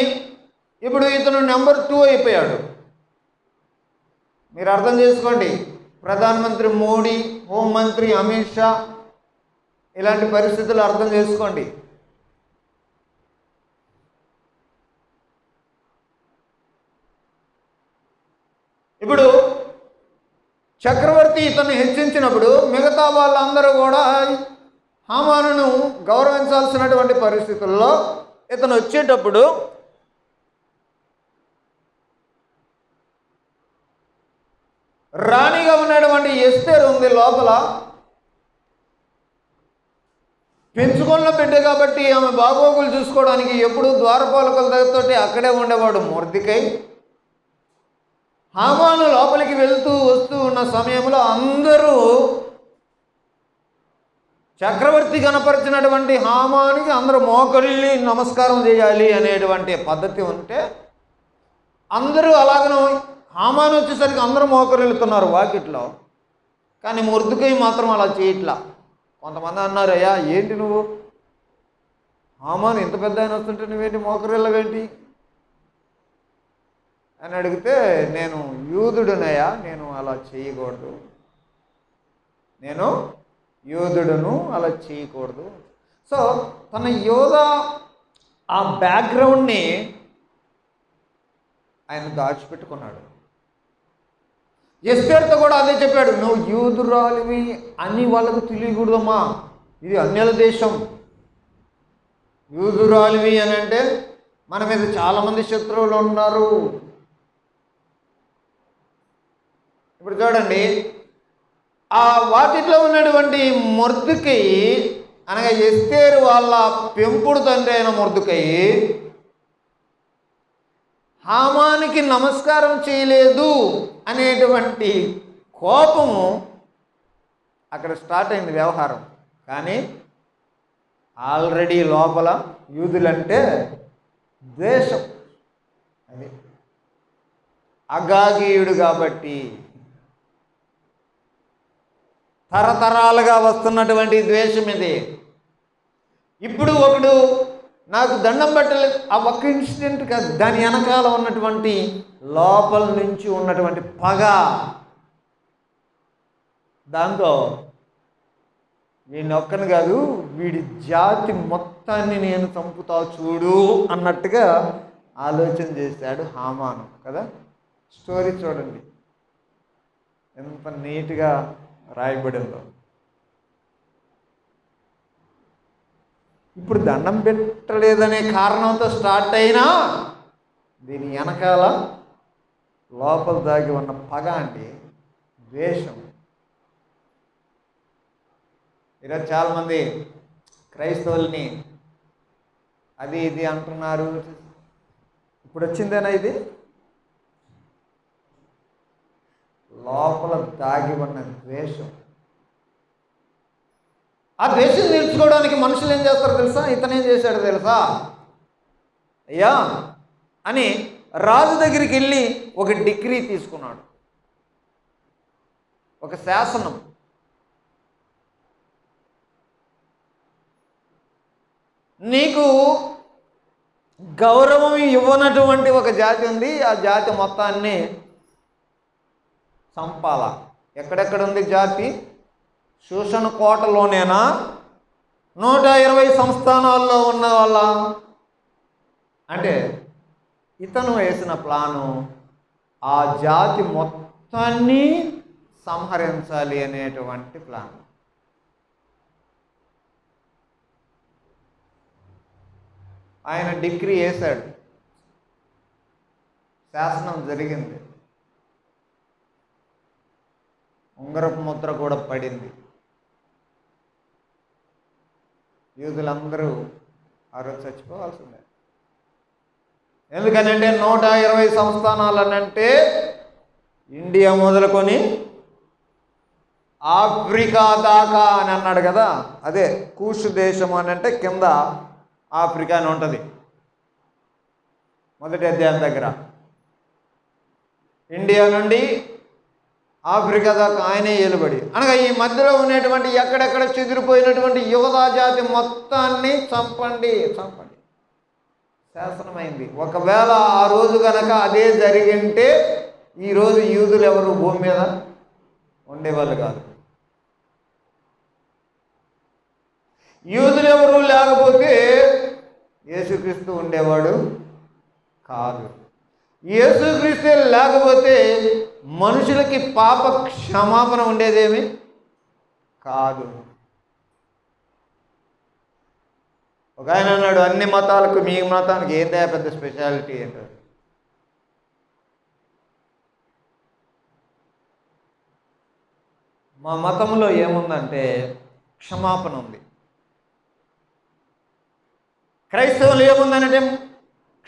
ఇప్పుడు ఇతను నెంబర్ 2 అయిపోయాడు. మీరు అర్థం చేసుకోండి, ప్రధానమంత్రి మోడీ, హోంమంత్రి అమిత్ షా, ఇలాంటి పరిస్థితులు అర్థం చేసుకోండి. ఇప్పుడు చక్రవర్తి ఇతన్ని హెచ్చించినప్పుడు మిగతా వాళ్ళందరూ కూడా హామానును గౌరవించాల్సినటువంటి పరిస్థితుల్లో ఇతను వచ్చేటప్పుడు రాణిగా ఉన్నటువంటి ఎస్తేరు ఉంది లోపల, పెంచుకున్న బిడ్డ కాబట్టి ఆమె బాగోగులు చూసుకోవడానికి ఎప్పుడు ద్వారపాలకుల దగ్గరతోటి అక్కడే ఉండేవాడు మొర్దెకై. హామాను లోపలికి వెళ్తూ వస్తూ ఉన్న సమయంలో అందరూ చక్రవర్తి కనపరిచినటువంటి హామానికి అందరూ మోకరిల్లి నమస్కారం చేయాలి అనేటువంటి పద్ధతి ఉంటే అందరూ అలాగను హామాను వచ్చేసరికి అందరూ మోకరిల్లుతున్నారు వాకిట్లో. కానీ మొర్దెకై మాత్రం అలా చేయట్లా. కొంతమంది అన్నారు, అయ్యా ఏంటి నువ్వు హామాను ఇంత పెద్ద ఆయన వస్తుంటే నువ్వేంటి మోకరిల్లవేంటి అని అడిగితే, నేను యూదుడునయ్యా, నేను అలా చేయకూడదు, నేను యూదుడును, అలా చేయకూడదు. సో తన యోధ ఆ బ్యాక్గ్రౌండ్ని ఆయన దాచిపెట్టుకున్నాడు. ఎస్తేరుతో కూడా అదే చెప్పాడు, నువ్వు యూదురాలివి అని వాళ్ళకు తెలియకూడదమ్మా, ఇది అన్యుల దేశం. యూదురాలివి అని అంటే మన మీద చాలామంది శత్రువులు ఉన్నారు. ఇప్పుడు చూడండి, ఆ వాటిలో ఉన్నటువంటి మొర్దెకై అనగా ఎస్తేరు వాళ్ళ పెంపుడు తండ్రి అయిన మొర్దెకై హామానికి నమస్కారం చేయలేదు అనేటువంటి కోపము అక్కడ స్టార్ట్ అయింది వ్యవహారం. కానీ ఆల్రెడీ లోపల యూదులంటే ద్వేషం, అది అగాగీయుడు కాబట్టి తరతరాలుగా వస్తున్నటువంటి ద్వేషం ఇది. ఇప్పుడు ఒకడు నాకు దండం పెట్టలేదు, ఆ ఒక్క ఇన్సిడెంట్ కాదు, దాని వెనకాల ఉన్నటువంటి లోపల నుంచి ఉన్నటువంటి పగ, దాంతో వీడిని ఒక్కని కాదు వీడి జాతి మొత్తాన్ని నేను చంపుతా చూడు అన్నట్టుగా ఆలోచన చేశాడు హామాను కదా. స్టోరీ చూడండి ఎంత నీట్గా రాయబడిందో. ఇప్పుడు దండం పెట్టలేదనే కారణంతో స్టార్ట్ అయినా దీని వెనకాల లోపల దాగి ఉన్న పగ అంటే ద్వేషం. ఈరోజు చాలామంది క్రైస్తవుల్ని అది ఇది అంటున్నారు. ఇప్పుడు వచ్చిందేనా ఇది? లోపల దాగి ఉన్న ద్వేషం. ఆ ద్వేషం తీర్చుకోవడానికి మనుషులు ఏం చేస్తారో తెలుసా? ఇతనేం చేశాడో తెలుసా? అయ్యా అని రాజు దగ్గరికి వెళ్ళి ఒక డిగ్రీ తీసుకున్నాడు, ఒక శాసనం. నీకు గౌరవం ఇవ్వనటువంటి ఒక జాతి ఉంది, ఆ జాతి మొత్తాన్ని చంపాల. ఎక్కడెక్కడ ఉంది జాతి? శూషణ కోటలోనేనా? 120 సంస్థానాల్లో ఉన్న వాళ్ళ అంటే ఇతను వేసిన ప్లాను ఆ జాతి మొత్తాన్ని సంహరించాలి అనేటువంటి ప్లాన్. ఆయన డిగ్రీ వేశాడు, శాసనం జరిగింది, ఉంగరపు ముద్ర కూడా పడింది. యూదులందరూ ఆ రోజు చచ్చిపోవాల్సిందే. ఎందుకనంటే 120 సంస్థానాలనంటే ఇండియా మొదలుకొని ఆఫ్రికా దాకా అని అన్నాడు కదా. అదే కూష్ దేశం అని అంటే కింద ఆఫ్రికా అని ఉంటుంది మొదటి అధ్యాయం దగ్గర. ఇండియా నుండి ఆఫ్రికా దాకా ఆయనే ఏలుబడి. అనగా ఈ మధ్యలో ఉన్నటువంటి ఎక్కడెక్కడ చెదిరిపోయినటువంటి యూదా జాతి మొత్తాన్ని చంపండి శాసనమైంది. ఒకవేళ ఆ రోజు కనుక అదే జరిగింటే ఈరోజు యూదులు ఎవరు భూమి మీద ఉండేవాళ్ళు కాదు. యూదులు ఎవరు లేకపోతే యేసుక్రీస్తు ఉండేవాడు కాదు. యేసుక్రీస్తు లేకపోతే మనుషులకి పాప క్షమాపణ ఉండేదేమి కాదు. ఒక ఆయన అన్నాడు, అన్ని మతాలకు మీ మతానికి ఏందా పెద్ద స్పెషాలిటీ అంటారు. మా మతంలో ఏముందంటే క్షమాపణ ఉంది. క్రైస్తవులు ఏముందనంటే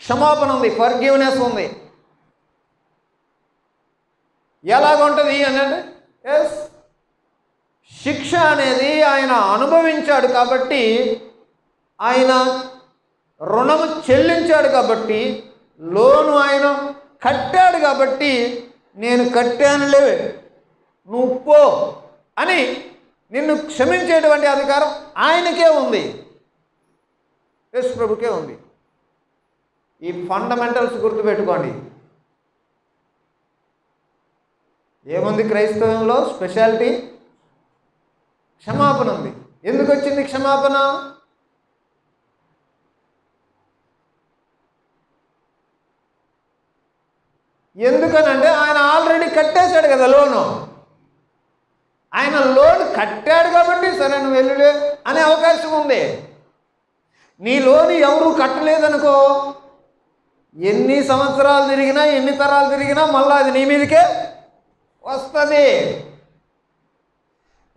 క్షమాపణ ఉంది, ఫర్గివ్నెస్ ఉంది. ఎలాగుంటుంది అని అంటే శిక్ష అనేది ఆయన అనుభవించాడు కాబట్టి, ఆయన రుణము చెల్లించాడు కాబట్టి, లోను ఆయన కట్టాడు కాబట్టి, నేను కట్టానులే నువ్వు పో అని నిన్ను క్షమించేటువంటి అధికారం ఆయనకే ఉంది, యేసు ప్రభుకే ఉంది. ఈ ఫండమెంటల్స్ గుర్తుపెట్టుకోండి. ఏముంది క్రైస్తవంలో స్పెషాలిటీ? క్షమాపణ ఉంది. ఎందుకు వచ్చింది క్షమాపణ? ఎందుకనంటే ఆయన ఆల్రెడీ కట్టేశాడు కదా లోను. ఆయన లోన్ కట్టాడు కాబట్టి సరే నువ్వు వెళ్ళలే అనే అవకాశం ఉంది. నీ లోన్ ఎవరు కట్టలేదనుకో, ఎన్ని సంవత్సరాలు తిరిగినా ఎన్ని తరాలు తిరిగినా మళ్ళీ అది నీ మీదకే వస్తుంది.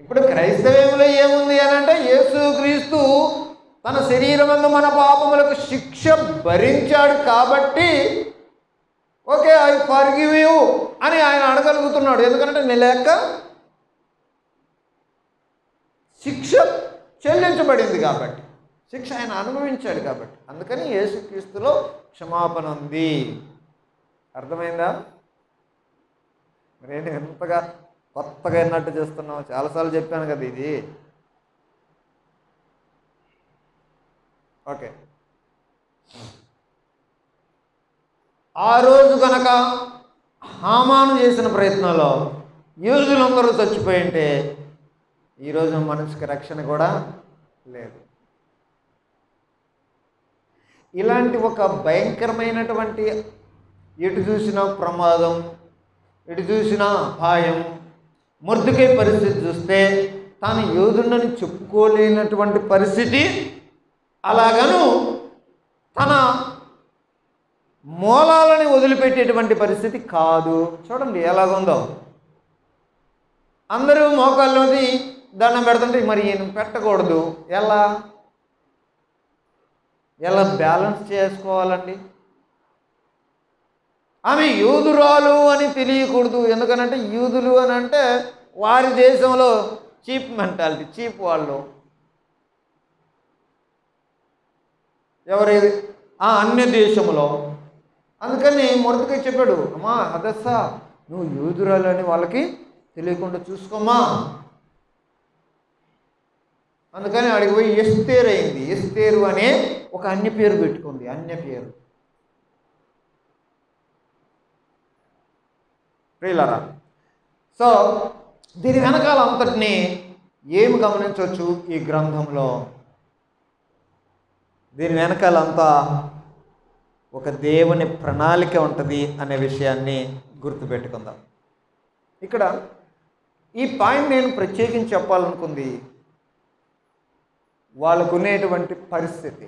ఇప్పుడు క్రైస్తవ్యంలో ఏముంది అని అంటే యేసుక్రీస్తు తన శరీరమందు మన పాపములకు శిక్ష భరించాడు కాబట్టి ఓకే ఐ ఫర్గివ్ యూ అని ఆయన అడగలుగుతున్నాడు. ఎందుకంటే నీ లెక్క శిక్ష చెల్లించబడింది కాబట్టి, శిక్ష ఆయన అనుభవించాడు కాబట్టి, అందుకని యేసుక్రీస్తులో క్షమాపణ ఉంది. అర్థమైందా? మరేంటి ఎంతగా కొత్తగా ఎన్నట్టు చేస్తున్నావు? చాలాసార్లు చెప్పాను కదా ఇది. ఓకే, ఆ రోజు కనుక హామాను చేసిన ప్రయత్నంలో యూదులందరూ చచ్చిపోయి ఉంటే ఈరోజు మనిషికి రక్షణ కూడా లేదు. ఇలాంటి ఒక భయంకరమైనటువంటి ఎటు చూసినా ప్రమాదం, ఎటు చూసినా అపాయం, మొర్దెకై పరిస్థితి చూస్తే తాను యోధుడని చెప్పుకోలేనటువంటి పరిస్థితి, అలాగను తన మూలాలని వదిలిపెట్టేటువంటి పరిస్థితి కాదు. చూడండి ఎలాగుందో. అందరూ మోకాల్లోది దండం పెడుతుంటే మరి ఈయన పెట్టకూడదు. ఎలా బ్యాలెన్స్ చేసుకోవాలండి? ఆమె యూదురాలు అని తెలియకూడదు. ఎందుకనంటే యూదులు అని అంటే వారి దేశంలో చీప్ మెంటాలిటీ, చీప్ వాళ్ళు. ఎవరేది అన్య దేశంలో. అందుకని మొదటిగా చెప్పాడు, అమ్మా హదస్సా నువ్వు యూదురాలు అని వాళ్ళకి తెలియకుండా చూసుకోమా. అందుకని అడిగి పోయి ఎస్తేరు అయింది. ఎస్తేరు అనే ఒక అన్య పేరు పెట్టుకుంది, అన్య పేరు. ప్రియులారా, సో దీని వెనకాల అంతటిని ఏమి గమనించవచ్చు ఈ గ్రంథంలో? దీని వెనకాల అంతా ఒక దేవుని ప్రణాళిక ఉంటుంది అనే విషయాన్ని గుర్తుపెట్టుకుందాం. ఇక్కడ ఈ పాయింట్ నేను ప్రత్యేకించి చెప్పాలనుకుంది, వాళ్ళకునేటువంటి పరిస్థితి,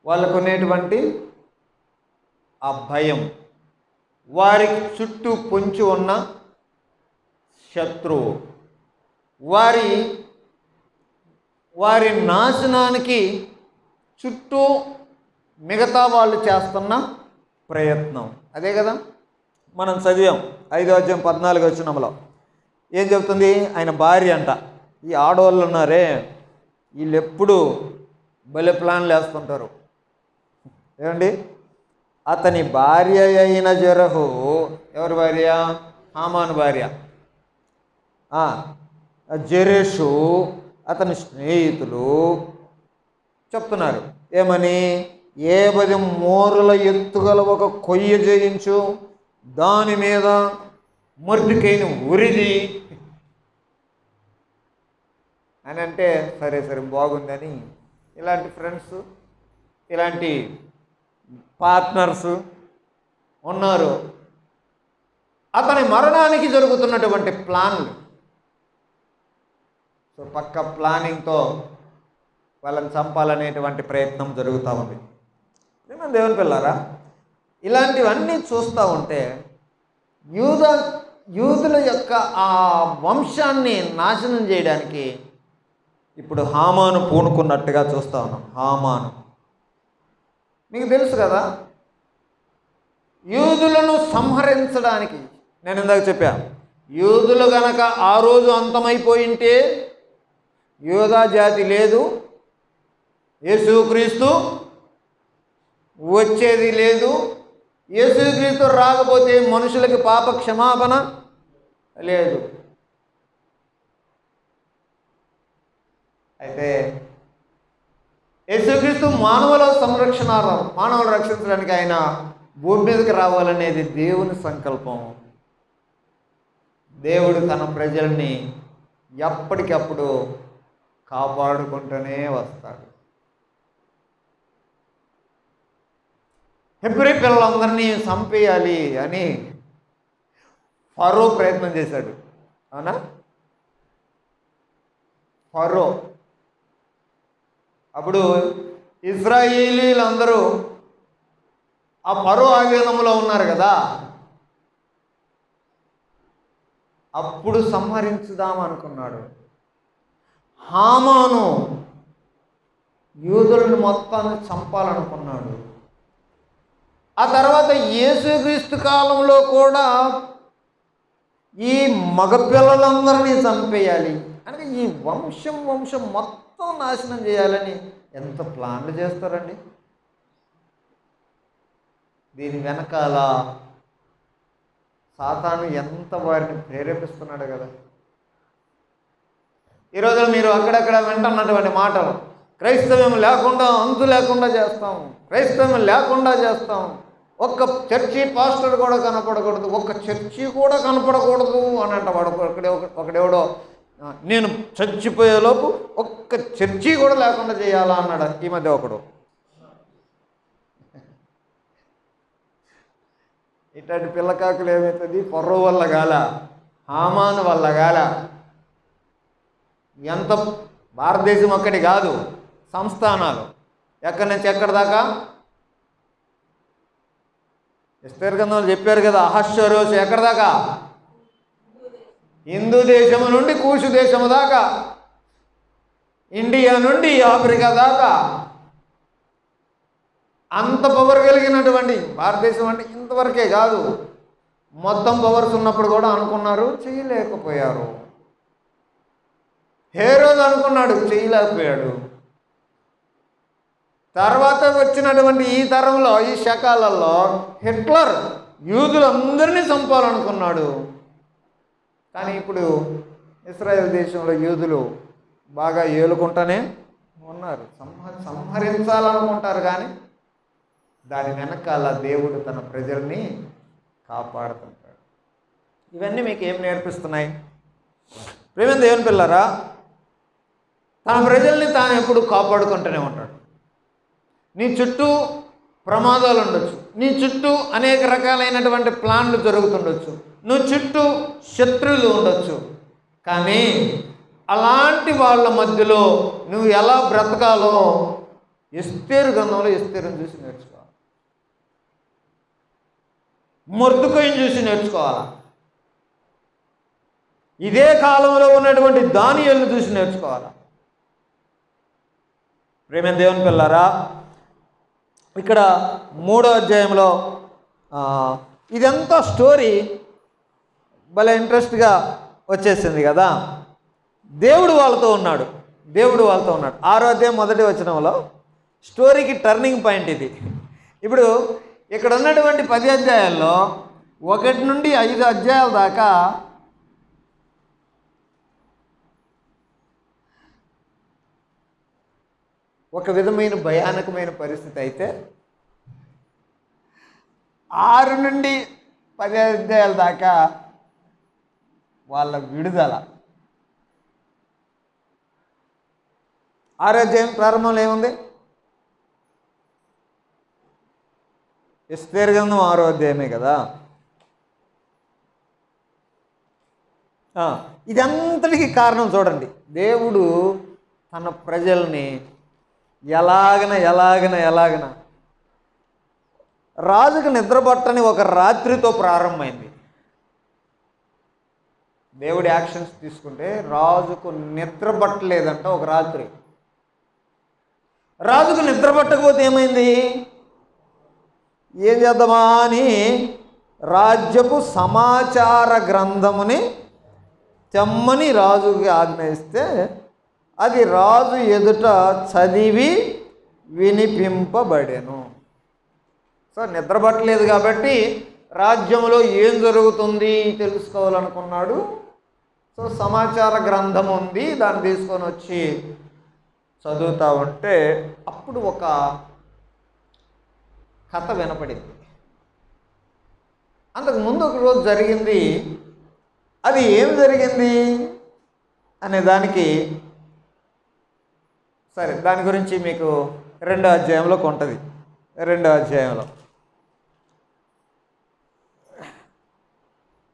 వాళ్ళకునేటువంటి ఆ భయం, వారి చుట్టూ పొంచి ఉన్న శత్రువు, వారి నాశనానికి చుట్టూ మిగతా వాళ్ళు చేస్తున్న ప్రయత్నం. అదే కదా మనం చదివాం 5వ అధ్యాయం 14వ వచనంలో. ఏం చెబుతుంది? ఆయన భార్య అంట. ఈ ఆడవాళ్ళు ఉన్నారే, వీళ్ళు ఎప్పుడు భలే ప్లాన్లు వేస్తుంటారు. ఏమండి? అతని భార్య అయిన జరహు, ఎవరి భార్య? హామాను భార్య, జెరెషు అతని స్నేహితులు చెప్తున్నారు ఏమని, 50 మోరుల ఎత్తుగల ఒక కొయ్య చేయించు, దాని మీద మొర్దెకైని ఉరిది అని అంటే, సరే సరే బాగుందని ఇలాంటి ఫ్రెండ్స్, ఇలాంటి పార్ట్నర్స్ ఉన్నారు. అతని మరణానికి జరుగుతున్నటువంటి ప్లాన్లు, సో పక్క ప్లానింగ్తో వాళ్ళని చంపాలనేటువంటి ప్రయత్నం జరుగుతూ ఉంది. ఏమన్నా దేవుని పిల్లారా, ఇలాంటివన్నీ చూస్తూ ఉంటే యూదుల యొక్క ఆ వంశాన్ని నాశనం చేయడానికి ఇప్పుడు హామాను పూనుకున్నట్టుగా చూస్తూ ఉన్నాం. హామాను మీకు తెలుసు కదా, యూదులను సంహరించడానికి, నేను ఇందాక చెప్పాను, యూదులు గనక ఆ రోజు అంతమైపోయింటే యూదా జాతి లేదు, యేసుక్రీస్తు వచ్చేది లేదు, యేసుక్రీస్తు రాకపోతే మనుషులకి పాప క్షమాపణ లేదు. అయితే యేసుక్రీస్తు మానవుల మానవులు రక్షించడానికి ఆయన భూమి మీదకి రావాలనేది దేవుని సంకల్పం. దేవుడు తన ప్రజల్ని ఎప్పటికప్పుడు కాపాడుకుంటూనే వస్తాడు. హెబ్రీ పిల్లలందరినీ చంపేయాలి అని ఫరో ప్రయత్నం చేశాడు, అవునా? ఫరో అప్పుడు ఇశ్రాయేలీలందరూ ఆ ఫరో ఆధీనంలో ఉన్నారు కదా, అప్పుడు సంహరించుదాం అనుకున్నాడు. హామాను యూదులను మొత్తాన్ని చంపాలనుకున్నాడు. ఆ తర్వాత యేసుక్రీస్తు కాలంలో కూడా ఈ మగపిల్లలందరినీ చంపేయాలి అంటే ఈ వంశం మొత్తం నాశనం చేయాలని ఎంత ప్లాన్లు చేస్తారండి. దీని వెనకాల సాతాను ఎంత వారిని ప్రేరేపిస్తున్నాడు కదా. ఈరోజు మీరు అక్కడక్కడ వింటున్నటువంటి మాటలు, క్రైస్తవ్యం లేకుండా అంతు లేకుండా చేస్తాం, క్రైస్తవ్యం లేకుండా చేస్తాం, ఒక్క చర్చి పాస్టర్ కూడా కనపడకూడదు, ఒక్క చర్చి కూడా కనపడకూడదు అని అంట. వాడు ఒకడెవడో నేను చచ్చిపోయేలోపు ఒక్క చర్చి కూడా లేకుండా చేయాలా అన్నాడు ఈ మధ్య ఒకడు. ఇట్లాంటి పిల్లకాకులు ఏమవుతుంది, ఫరో వల్ల గాల, హామాను వల్ల గాల. ఎంత భారతదేశం ఒక్కటి కాదు, సంస్థానాలు ఎక్కడి నుంచి ఎక్కడి దాకా. ఎస్తేర్ గ్రంథంలో చెప్పారు కదా, అహష్వేరోషు ఎక్కడి దాకా, హిందూ దేశము నుండి కూషు దేశము దాకా, ఇండియా నుండి ఆఫ్రికా దాకా అంత పవర్ కలిగినటువంటి భారతదేశం అంటే ఇంతవరకే కాదు, మొత్తం పవర్స్ ఉన్నప్పుడు కూడా అనుకున్నారు, చేయలేకపోయారు. హేరోదు అనుకున్నాడు, చేయలేకపోయాడు. తర్వాత వచ్చినటువంటి ఈ తరంలో, ఈ శకాలలో హిట్లర్ యూదులందరినీ చంపాలనుకున్నాడు. కానీ ఇప్పుడు ఇశ్రాయేల్ దేశంలో యూదులు బాగా ఏలుకుంటూనే ఉన్నారు. సంహరించాలనుకుంటారు కానీ దాని వెనకాల దేవుడు తన ప్రజల్ని కాపాడుతుంటాడు. ఇవన్నీ మీకు ఏం నేర్పిస్తున్నాయి? ప్రేమ దేవుని పిల్లరా, తన ప్రజల్ని తాను ఎప్పుడు కాపాడుకుంటూనే ఉంటాడు. నీ చుట్టూ ప్రమాదాలు ఉండొచ్చు, నీ చుట్టూ అనేక రకాలైనటువంటి ప్లాన్లు జరుగుతుండొచ్చు, నువ్వు చుట్టూ శత్రువులు ఉండొచ్చు, కానీ అలాంటి వాళ్ళ మధ్యలో నువ్వు ఎలా బ్రతకాలో ఎస్తేరు గ్రంథంలో ఎస్తేరుని చూసి నేర్చుకోవాలి, మొర్దెకైని చూసి నేర్చుకోవాలా, ఇదే కాలంలో ఉన్నటువంటి దానియేలును చూసి నేర్చుకోవాలా. ప్రేమ దేవుని పిల్లారా, ఇక్కడ 3వ అధ్యాయంలో ఇదంతా స్టోరీ భలే ఇంట్రెస్ట్గా వచ్చేసింది కదా. దేవుడు వాళ్ళతో ఉన్నాడు. 6వ అధ్యాయం 1వ వచనంలో స్టోరీకి టర్నింగ్ పాయింట్ ఇది. ఇప్పుడు ఇక్కడ ఉన్నటువంటి 10 అధ్యాయాల్లో 1 నుండి 5 అధ్యాయాల దాకా ఒక విధమైన భయానకమైన పరిస్థితి అయితే 6 నుండి 10 అధ్యాయాల దాకా వాళ్ళ విడుదల. 6వ అధ్యాయం ప్రారంభంలో ఏముంది? ఎస్తేరు గ్రంథం 6వ అధ్యాయమే కదా. ఇదంతటికి కారణం చూడండి, దేవుడు తన ప్రజల్ని ఎలాగన రాజుకు నిద్రపట్టని ఒక రాత్రితో ప్రారంభమైంది. దేవుడి యాక్షన్స్ తీసుకుంటే రాజుకు నిద్ర పట్టలేదంట ఒక రాత్రి. రాజుకు నిద్ర పట్టకపోతే ఏమైంది? ఏం చేద్దామా అని రాజ్యపు సమాచార గ్రంథముని తెమ్మని రాజుకి ఆజ్ఞయిస్తే అది రాజు ఎదుట చదివి వినిపింపబడెను. సో నిద్రపట్టలేదు కాబట్టి రాజ్యంలో ఏం జరుగుతుంది తెలుసుకోవాలనుకున్నాడు. సో సమాచార గ్రంథం ఉంది, దాన్ని తీసుకొని వచ్చి చదువుతా ఉంటే అప్పుడు ఒక కథ వినపడింది. అంతకుముందు ఒక రోజు జరిగింది, అది ఏం జరిగింది అనే దానికి సరే దాని గురించి మీకు 2వ అధ్యాయంలో ఉంటుంది. 2వ అధ్యాయంలో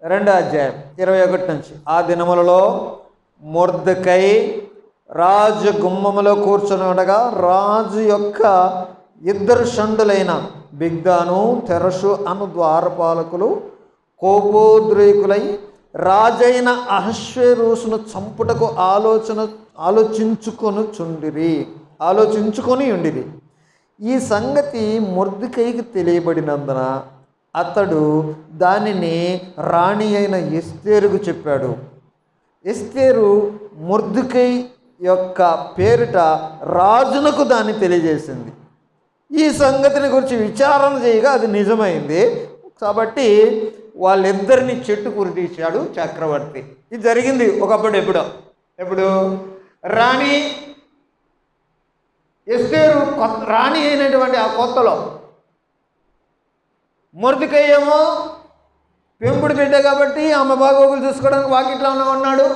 2వ అధ్యాయం 21 నుంచి, ఆ దినములలో మొర్దెకై రాజు గుమ్మములో కూర్చొని ఉండగా రాజు యొక్క 2 షండులైన బిగ్గాను తెరషు అను ద్వారపాలకులు కోపోద్రేకులై రాజైన అహష్వేరోషును చంపుటకు ఆలోచించుకొని ఉండిరి. ఈ సంగతి మొర్దెకైకి తెలియబడినందున అతడు దానిని రాణి అయిన ఎస్తేరుకు చెప్పాడు. ఎస్తేరు మొర్దెకై యొక్క పేరిట రాజునకు దాన్ని తెలియజేసింది. ఈ సంగతిని గురించి విచారణ చేయగా అది నిజమైంది. కాబట్టి వాళ్ళిద్దరిని చెట్టు కురితీశాడు చక్రవర్తి. ఇది జరిగింది ఒకప్పుడు. ఎప్పుడు రాణి ఎస్తేరు రాణి అయినటువంటి ఆ కొత్తలో, మొర్దెకై ఏమో పెంపుడు బిడ్డ కాబట్టి ఆమె బాగోగులు చూసుకోవడానికి వాకిట్లో ఉన్నాడు.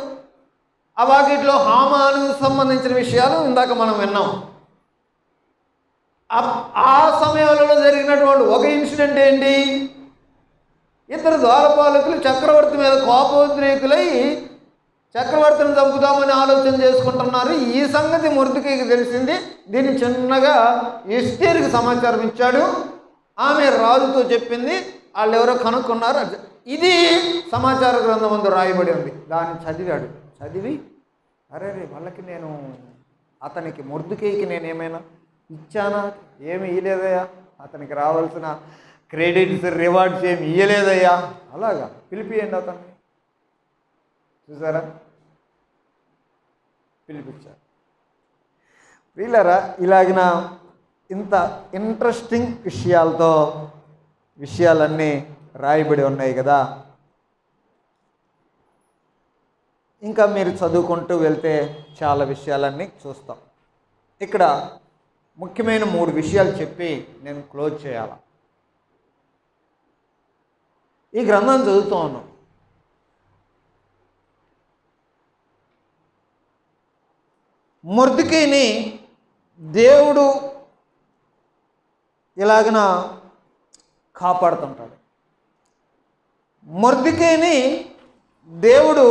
ఆ వాకిట్లో హామానుకు సంబంధించిన విషయాలు ఇందాక మనం విన్నాం. ఆ సమయంలో జరిగినటువంటి ఒక ఇన్సిడెంట్ ఏంటి? 2 ద్వారపాలకులు చక్రవర్తి మీద కోపోద్రేకులై చక్రవర్తిని చంపుదామని ఆలోచన చేసుకుంటున్నారు. ఈ సంగతి మొర్దెకైకి తెలిసింది. దీన్ని చిన్నగా ఎస్తేరుకి సమాచారం ఇచ్చాడు. ఆమె రాజుతో చెప్పింది. వాళ్ళు ఎవరో కనుక్కున్నారు. ఇది సమాచార గ్రంథం ముందు రాయబడి ఉంది. దాన్ని చదివాడు. చదివి అరే వాళ్ళకి నేను అతనికి మొర్దెకైకి నేను ఏమైనా ఇచ్చానా? ఏమి ఇయ్యలేదయ్యా. అతనికి రావాల్సిన క్రెడిట్స్ రివార్డ్స్ ఏమి ఇయ్యలేదయ్యా. అలాగా పిలిపియండి అతన్ని. చూసారా, పిలిపించారు. వీళ్ళరా ఇలాగిన ఇంత ఇంట్రెస్టింగ్ విషయాలన్నీ రాయబడి ఉన్నాయి కదా. ఇంకా మీరు చదువుకుంటూ వెళ్తే చాలా విషయాలన్నీ చూస్తాం. ఇక్కడ ముఖ్యమైన 3 విషయాలు చెప్పి నేను క్లోజ్ చేయాలి. ఈ గ్రంథం చదువుతూ ఉన్నాం. మొర్దెకైని దేవుడు ఇలాగన కాపాడుతుంటాడు. మొర్దెకైని దేవుడు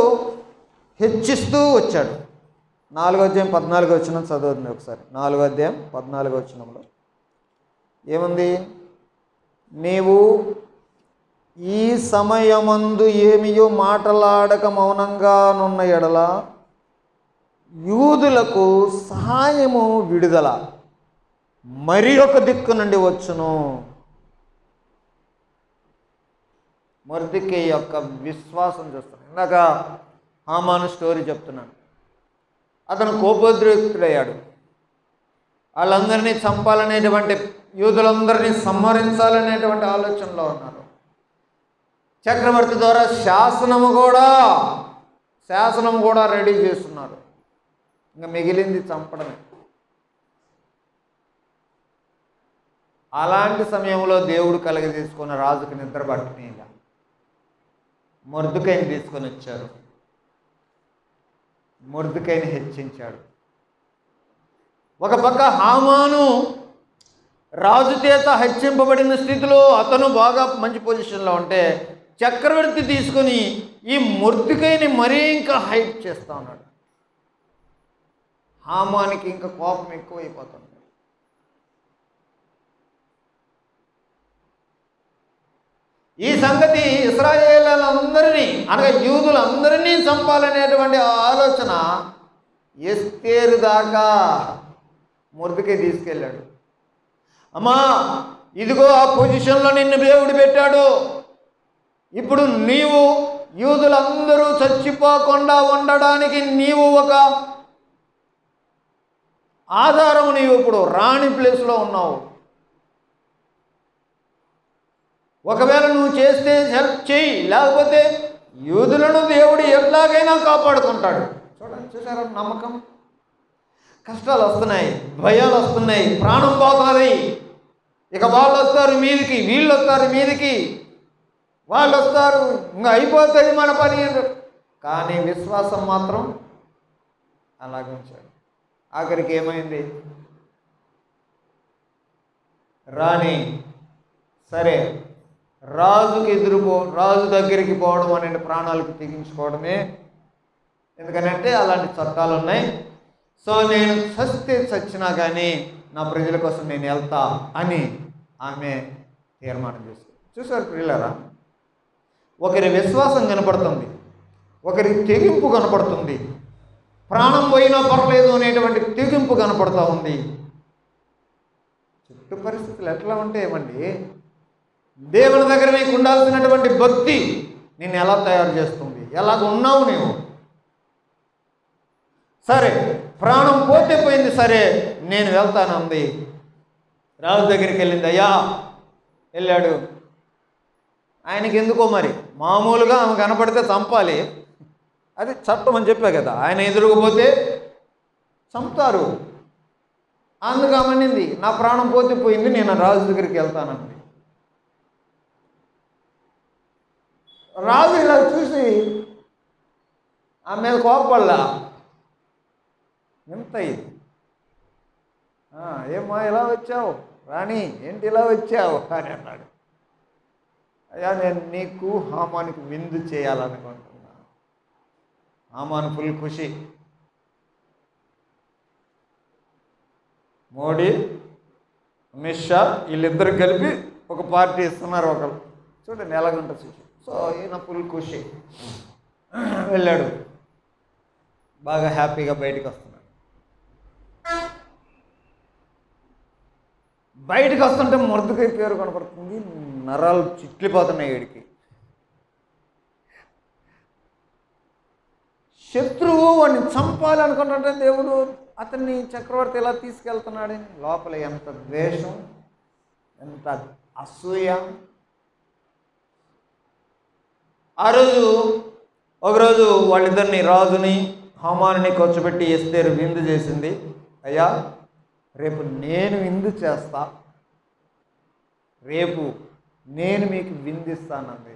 హెచ్చిస్తూ వచ్చాడు. 4వ అధ్యాయం 14వ వచనం చదవద్దు ఒకసారి. 4వ అధ్యాయం 14వ వచనంలో ఏముంది? నీవు ఈ సమయమందు ఏమియో మాటలాడక మౌనంగానున్న ఎడల యూదులకు సహాయము విడుదల మరి ఒక దిక్కు నుండి వచ్చును. మొర్దెకై యొక్క విశ్వాసం చూస్తాను. ఇందాక హామాను స్టోరీ చెప్తున్నాను. అతను కోపోద్రేకుడయ్యాడు. వాళ్ళందరినీ చంపాలనేటువంటి, యూదులందరినీ సంహరించాలనేటువంటి ఆలోచనలో ఉన్నారు. చక్రవర్తి ద్వారా శాసనం కూడా రెడీ చేస్తున్నారు. ఇంకా మిగిలింది చంపడమే. అలాంటి సమయంలో దేవుడు కలగజేసుకున్న రాజుకు నిద్ర పట్టనీలా మొర్దుకైని తీసుకొని వచ్చారు. మొర్దుకైని హెచ్చించాడు. ఒక పక్క హామాను రాజు చేత హెచ్చింపబడిన స్థితిలో అతను బాగా మంచి పొజిషన్లో ఉంటే, చక్రవర్తి తీసుకొని ఈ మొర్దుకైని మరీ ఇంకా హైప్ చేస్తా ఉన్నాడు. హామానికి ఇంకా కోపం ఎక్కువైపోతుంది. ఈ సంగతి ఇశ్రాయేలీయులందరినీ అనగా యూదులందరినీ చంపాలనేటువంటి ఆలోచన ఎస్తేరు దాకా మొర్దుకై తీసుకెళ్ళాడు. అమ్మా, ఇదిగో ఆ పొజిషన్లో నిన్ను దేవుడు పెట్టాడు. ఇప్పుడు నీవు యూదులందరూ చచ్చిపోకుండా ఉండడానికి నీవు ఒక ఆధారం. నీవు ఇప్పుడు రాణి ప్లేస్లో ఉన్నావు. ఒకవేళ నువ్వు చేస్తే హెల్ప్ చేయి, లేకపోతే యూదులను దేవుడు ఎట్లాగైనా కాపాడుకుంటాడు. చూసారా నమ్మకం? కష్టాలు వస్తున్నాయి, భయాలు వస్తున్నాయి, ప్రాణం పోతుంది. ఇక వాళ్ళు వస్తారు మీదికి, వీళ్ళు వస్తారు మీదికి, వాళ్ళు వస్తారు, ఇంకా అయిపోతుంది మన పని. కానీ విశ్వాసం మాత్రం అలాగే ఉంచాడు. ఆఖరికి ఏమైంది? రాణి సరే రాజు దగ్గరికి పోవడం అనే ప్రాణాలకు తెగించుకోవడమే. ఎందుకనంటే అలాంటి చట్టాలు ఉన్నాయి. సో నేను చచ్చినా కానీ నా ప్రజల కోసం నేను వెళ్తా అని ఆమె తీర్మానం చేసింది. చూసారు ప్రియులారా, ఒకరి విశ్వాసం కనపడుతుంది, ఒకరి తెగింపు కనపడుతుంది. ప్రాణం పోయినా పర్లేదు అనేటువంటి తెగింపు కనపడుతూ ఉంది. చుట్టూ పరిస్థితులు ఎట్లా ఉంటాయేమండి? దేవుని దగ్గర నీకు ఉండాల్సినటువంటి భక్తి నిన్ను ఎలా తయారు చేస్తుంది? ఎలాగ ఉన్నావు నీవు? సరే, ప్రాణం పోతే పోయింది, సరే నేను వెళ్తానంది. రాజు దగ్గరికి వెళ్ళింది. అయ్యా వెళ్ళాడు. ఆయనకి ఎందుకో మరి మామూలుగా ఆమె కనపడితే చంపాలి, అది చట్టం అని చెప్పా కదా. ఆయన ఎదురుకుపోతే చంపుతారు. అందుకు ఆమెనింది, నా ప్రాణం పోతే పోయింది, నేను రాజు దగ్గరికి వెళ్తానండి. రాజు ఇలా చూసి ఆమె మీద కోపపడలా. ఎంత ఇది? ఏమ్మా ఇలా వచ్చావు రాణి, ఏంటి ఇలా వచ్చావు అని అన్నాడు. అయ్యా నేను నీకు హామానికి విందు చేయాలనుకుంటున్నా. హామాను ఫుల్ ఖుషి. మోడీ, అమిత్ షా వీళ్ళిద్దరు కలిపి ఒక పార్టీ ఇస్తున్నారు. ఒకరు చూడండి ఎలాగుంటుంది చూసి. సో ఈయన ఫుల్ ఖుషి. వెళ్ళాడు, బాగా హ్యాపీగా బయటకు వస్తున్నాడు. బయటకు వస్తుంటే మొర్దుకై పేరు కనపడుతుంది. నరాలు చిట్లిపోతున్నాయి వీడికి. శత్రువు వాడిని చంపాలనుకుంటుంటే దేవుడు అతన్ని చక్రవర్తి ఎలా తీసుకెళ్తున్నాడని లోపల ఎంత ద్వేషం, ఎంత అసూయ. ఆ రోజు ఒకరోజు వాళ్ళిద్దరిని, రాజుని హామానుని కూర్చోబెట్టి ఎస్తేరు విందు చేసింది. అయ్యా రేపు నేను విందు చేస్తా, రేపు నేను మీకు విందిస్తానంది.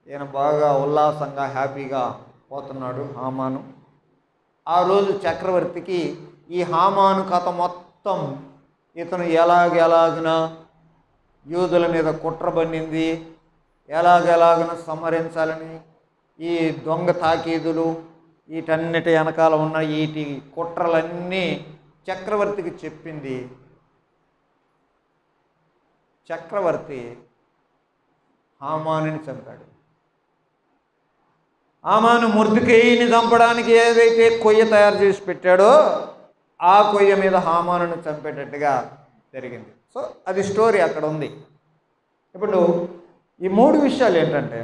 ఈయన బాగా ఉల్లాసంగా హ్యాపీగా పోతున్నాడు హామాను. ఆ రోజు చక్రవర్తికి ఈ హామాను కథ మొత్తం, ఇతను ఎలాగన యూదుల మీద కుట్ర బన్నింది, ఎలాగన సంహరించాలని ఈ దొంగ తాకీదులు, వీటన్నిటి వెనకాల ఉన్న వీటి కుట్రలన్నీ చక్రవర్తికి చెప్పింది. చక్రవర్తి హామానుని చంపాడు. హామాను మొర్దుకైని చంపడానికి ఏదైతే కొయ్య తయారు చేసి పెట్టాడో ఆ కొయ్య మీద హామానుని చంపేటట్టుగా జరిగింది. సో అది స్టోరీ అక్కడ ఉంది. ఇప్పుడు ఈ మూడు విషయాలు ఏంటంటే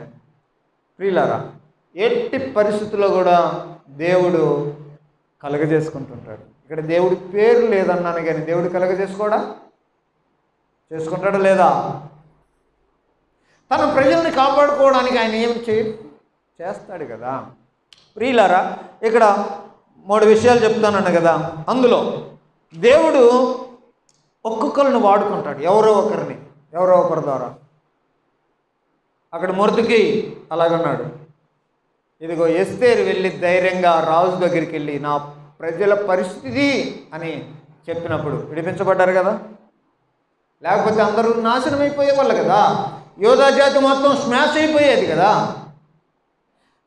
ప్రియులారా, ఎట్టి పరిస్థితుల్లో కూడా దేవుడు కలగజేసుకుంటుంటాడు. ఇక్కడ దేవుడి పేరు లేదన్నాను కానీ దేవుడు కలగజేసుకోడా? చేసుకుంటాడా లేదా? తన ప్రజల్ని కాపాడుకోవడానికి ఆయన ఏం చేస్తాడు కదా. ప్రియులారా, ఇక్కడ 3 విషయాలు చెప్తానన్న కదా. అందులో దేవుడు ఒక్కొక్కరిని వాడుకుంటాడు, ఎవరో ఒకరి ద్వారా. అక్కడ మొర్దెకై అలాగన్నాడు. ఇదిగో ఎస్తేరు వెళ్ళి ధైర్యంగా రాజు దగ్గరికి వెళ్ళి నా ప్రజల పరిస్థితి అని చెప్పినప్పుడు విడిపించబడ్డారు కదా. లేకపోతే అందరూ నాశనం అయిపోయేవాళ్ళు కదా, యోధా జాతి మొత్తం స్మాష్ అయిపోయేది కదా.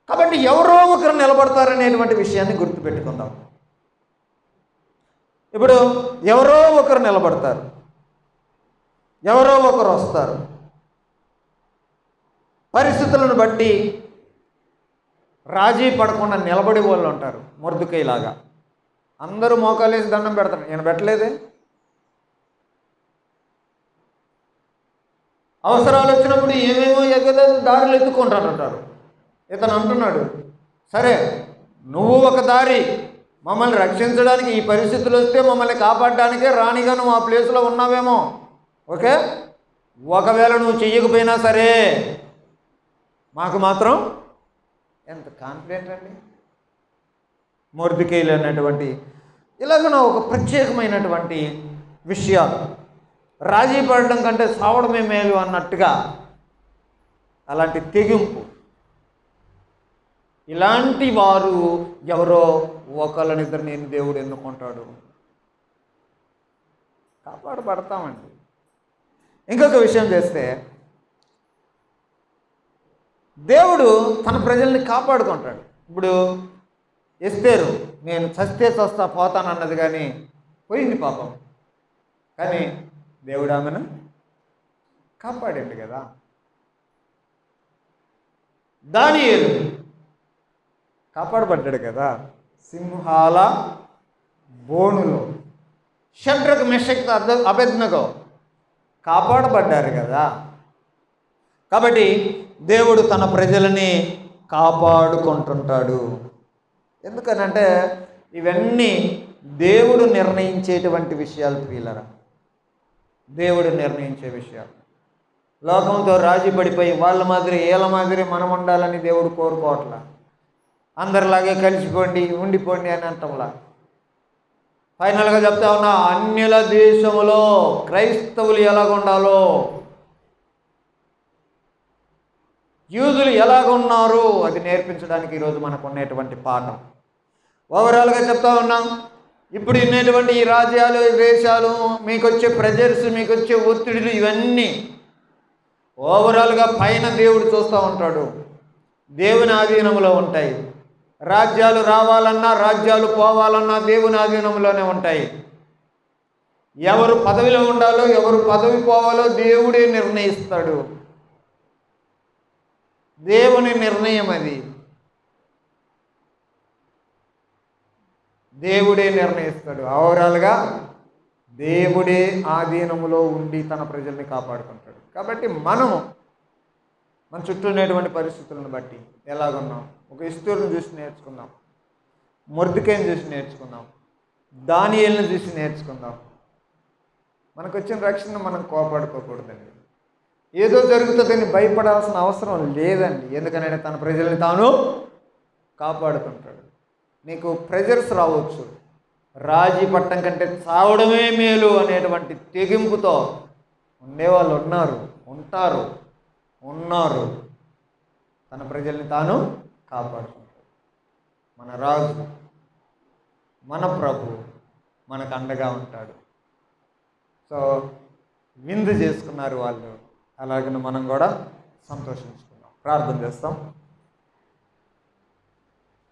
కాబట్టి ఎవరో ఒకరు నిలబడతారనేటువంటి విషయాన్ని గుర్తుపెట్టుకుందాం. ఇప్పుడు ఎవరో ఒకరు నిలబడతారు, ఎవరో ఒకరు వస్తారు. పరిస్థితులను బట్టి రాజీ పడకుండా నిలబడే వాళ్ళు ఉంటారు. మొర్దెకై లాగా అందరూ మోకాలేసి దండం పెడతారు, నేను పెట్టలేదే. అవసరాలు వచ్చినప్పుడు ఏమేమో ఎగదా దారులు ఎత్తుకుంటానంటారు. ఇతను అంటున్నాడు, సరే నువ్వు ఒక దారి, మమ్మల్ని రక్షించడానికి ఈ పరిస్థితులు వస్తే మమ్మల్ని కాపాడడానికే రాణిగా నువ్వు ఆ ప్లేస్లో ఉన్నావేమో, ఓకే. ఒకవేళ నువ్వు చెయ్యకపోయినా సరే మాకు మాత్రం ఎంత కాన్ఫిడెంట్ అండి. మొర్దెకైలో అనేటువంటి ఇలాగన ఒక ప్రత్యేకమైనటువంటి విషయాలు, రాజీ పడడం కంటే సావడమే మేలు అన్నట్టుగా అలాంటి తెగింపు. ఇలాంటి వారు ఎవరో ఒకళ్ళనిద్దరు నేను దేవుడు ఎన్నుకుంటాడు, కాపాడబడతామండి. ఇంకొక విషయం చేస్తే దేవుడు తన ప్రజల్ని కాపాడుకుంటాడు. ఇప్పుడు ఎస్తేరు నేను చస్తే చస్తా పోతానన్నది కానీ పోయింది పాపం, కానీ దేవుడు ఆమెను కాపాడండి కదా. దానియేలు కాపాడబడ్డాడు కదా సింహాల బోనులో. షడ్రక్ మెషక్ అబేద్నెగో కాపాడబడ్డారు కదా. కాబట్టి దేవుడు తన ప్రజలని కాపాడుకుంటుంటాడు. ఎందుకనంటే ఇవన్నీ దేవుడు నిర్ణయించేటువంటి విషయాలు ప్రియులరా, దేవుడు నిర్ణయించే విషయాలు. లోకంతో రాజీ పడిపోయి వాళ్ళ మాదిరి వీళ్ళ మాదిరి మనం ఉండాలని దేవుడు కోరుకోవట్లా. అందరిలాగే కలిసిపోండి ఉండిపోండి అని అంటంలా. ఫైనల్గా చెప్తా ఉన్నా, అన్యుల దేశంలో క్రైస్తవులు ఎలాగుండాలో, యూదులు ఎలాగున్నారు అది నేర్పించడానికి ఈరోజు మనకు ఉన్నటువంటి పాఠం. ఓవరాల్గా చెప్తా ఉన్నాం, ఇప్పుడు ఉన్నటువంటి ఈ రాజ్యాలు దేశాలు మీకు వచ్చే ప్రెజర్స్, మీకు వచ్చే ఒత్తిడులు ఇవన్నీ ఓవరాల్గా పైన దేవుడు చూస్తూ ఉంటాడు, దేవుని ఆధీనంలో ఉంటాయి. రాజ్యాలు రావాలన్నా రాజ్యాలు పోవాలన్నా దేవుని ఆధీనంలోనే ఉంటాయి. ఎవరు పదవిలో ఉండాలో ఎవరు పదవి పోవాలో దేవుడే నిర్ణయిస్తాడు. దేవుని నిర్ణయం అది, దేవుడే నిర్ణయిస్తాడు. ఓవరాల్గా దేవుడే ఆధీనంలో ఉండి తన ప్రజల్ని కాపాడుకుంటాడు. కాబట్టి మనము మన చుట్టూ ఉన్నటువంటి పరిస్థితులను బట్టి ఎలాగున్నాం, ఒక ఎస్తేరును చూసి నేర్చుకుందాం, మొర్దెకైని చూసి నేర్చుకుందాం, దానియేలును చూసి నేర్చుకుందాం. మనకు వచ్చిన రక్షణ మనం కోపాడుకోకూడదండి. ఏదో జరుగుతుందని భయపడాల్సిన అవసరం లేదండి. ఎందుకనంటే తన ప్రజల్ని తాను కాపాడుకుంటాడు. నీకు ప్రెజర్స్ రావచ్చు, రాజీ పట్టం కంటే చావడమే మేలు అనేటువంటి తెగింపుతో ఉండేవాళ్ళు ఉన్నారు. తన ప్రజల్ని తాను కాపాడుకుంటాడు. మన రాజు, మన ప్రభు మనకు అండగా ఉంటాడు. సో విందు చేసుకున్నారు వాళ్ళు, అలాగే మనం కూడా సంతోషించుకుందాం. ప్రార్థన చేస్తాం.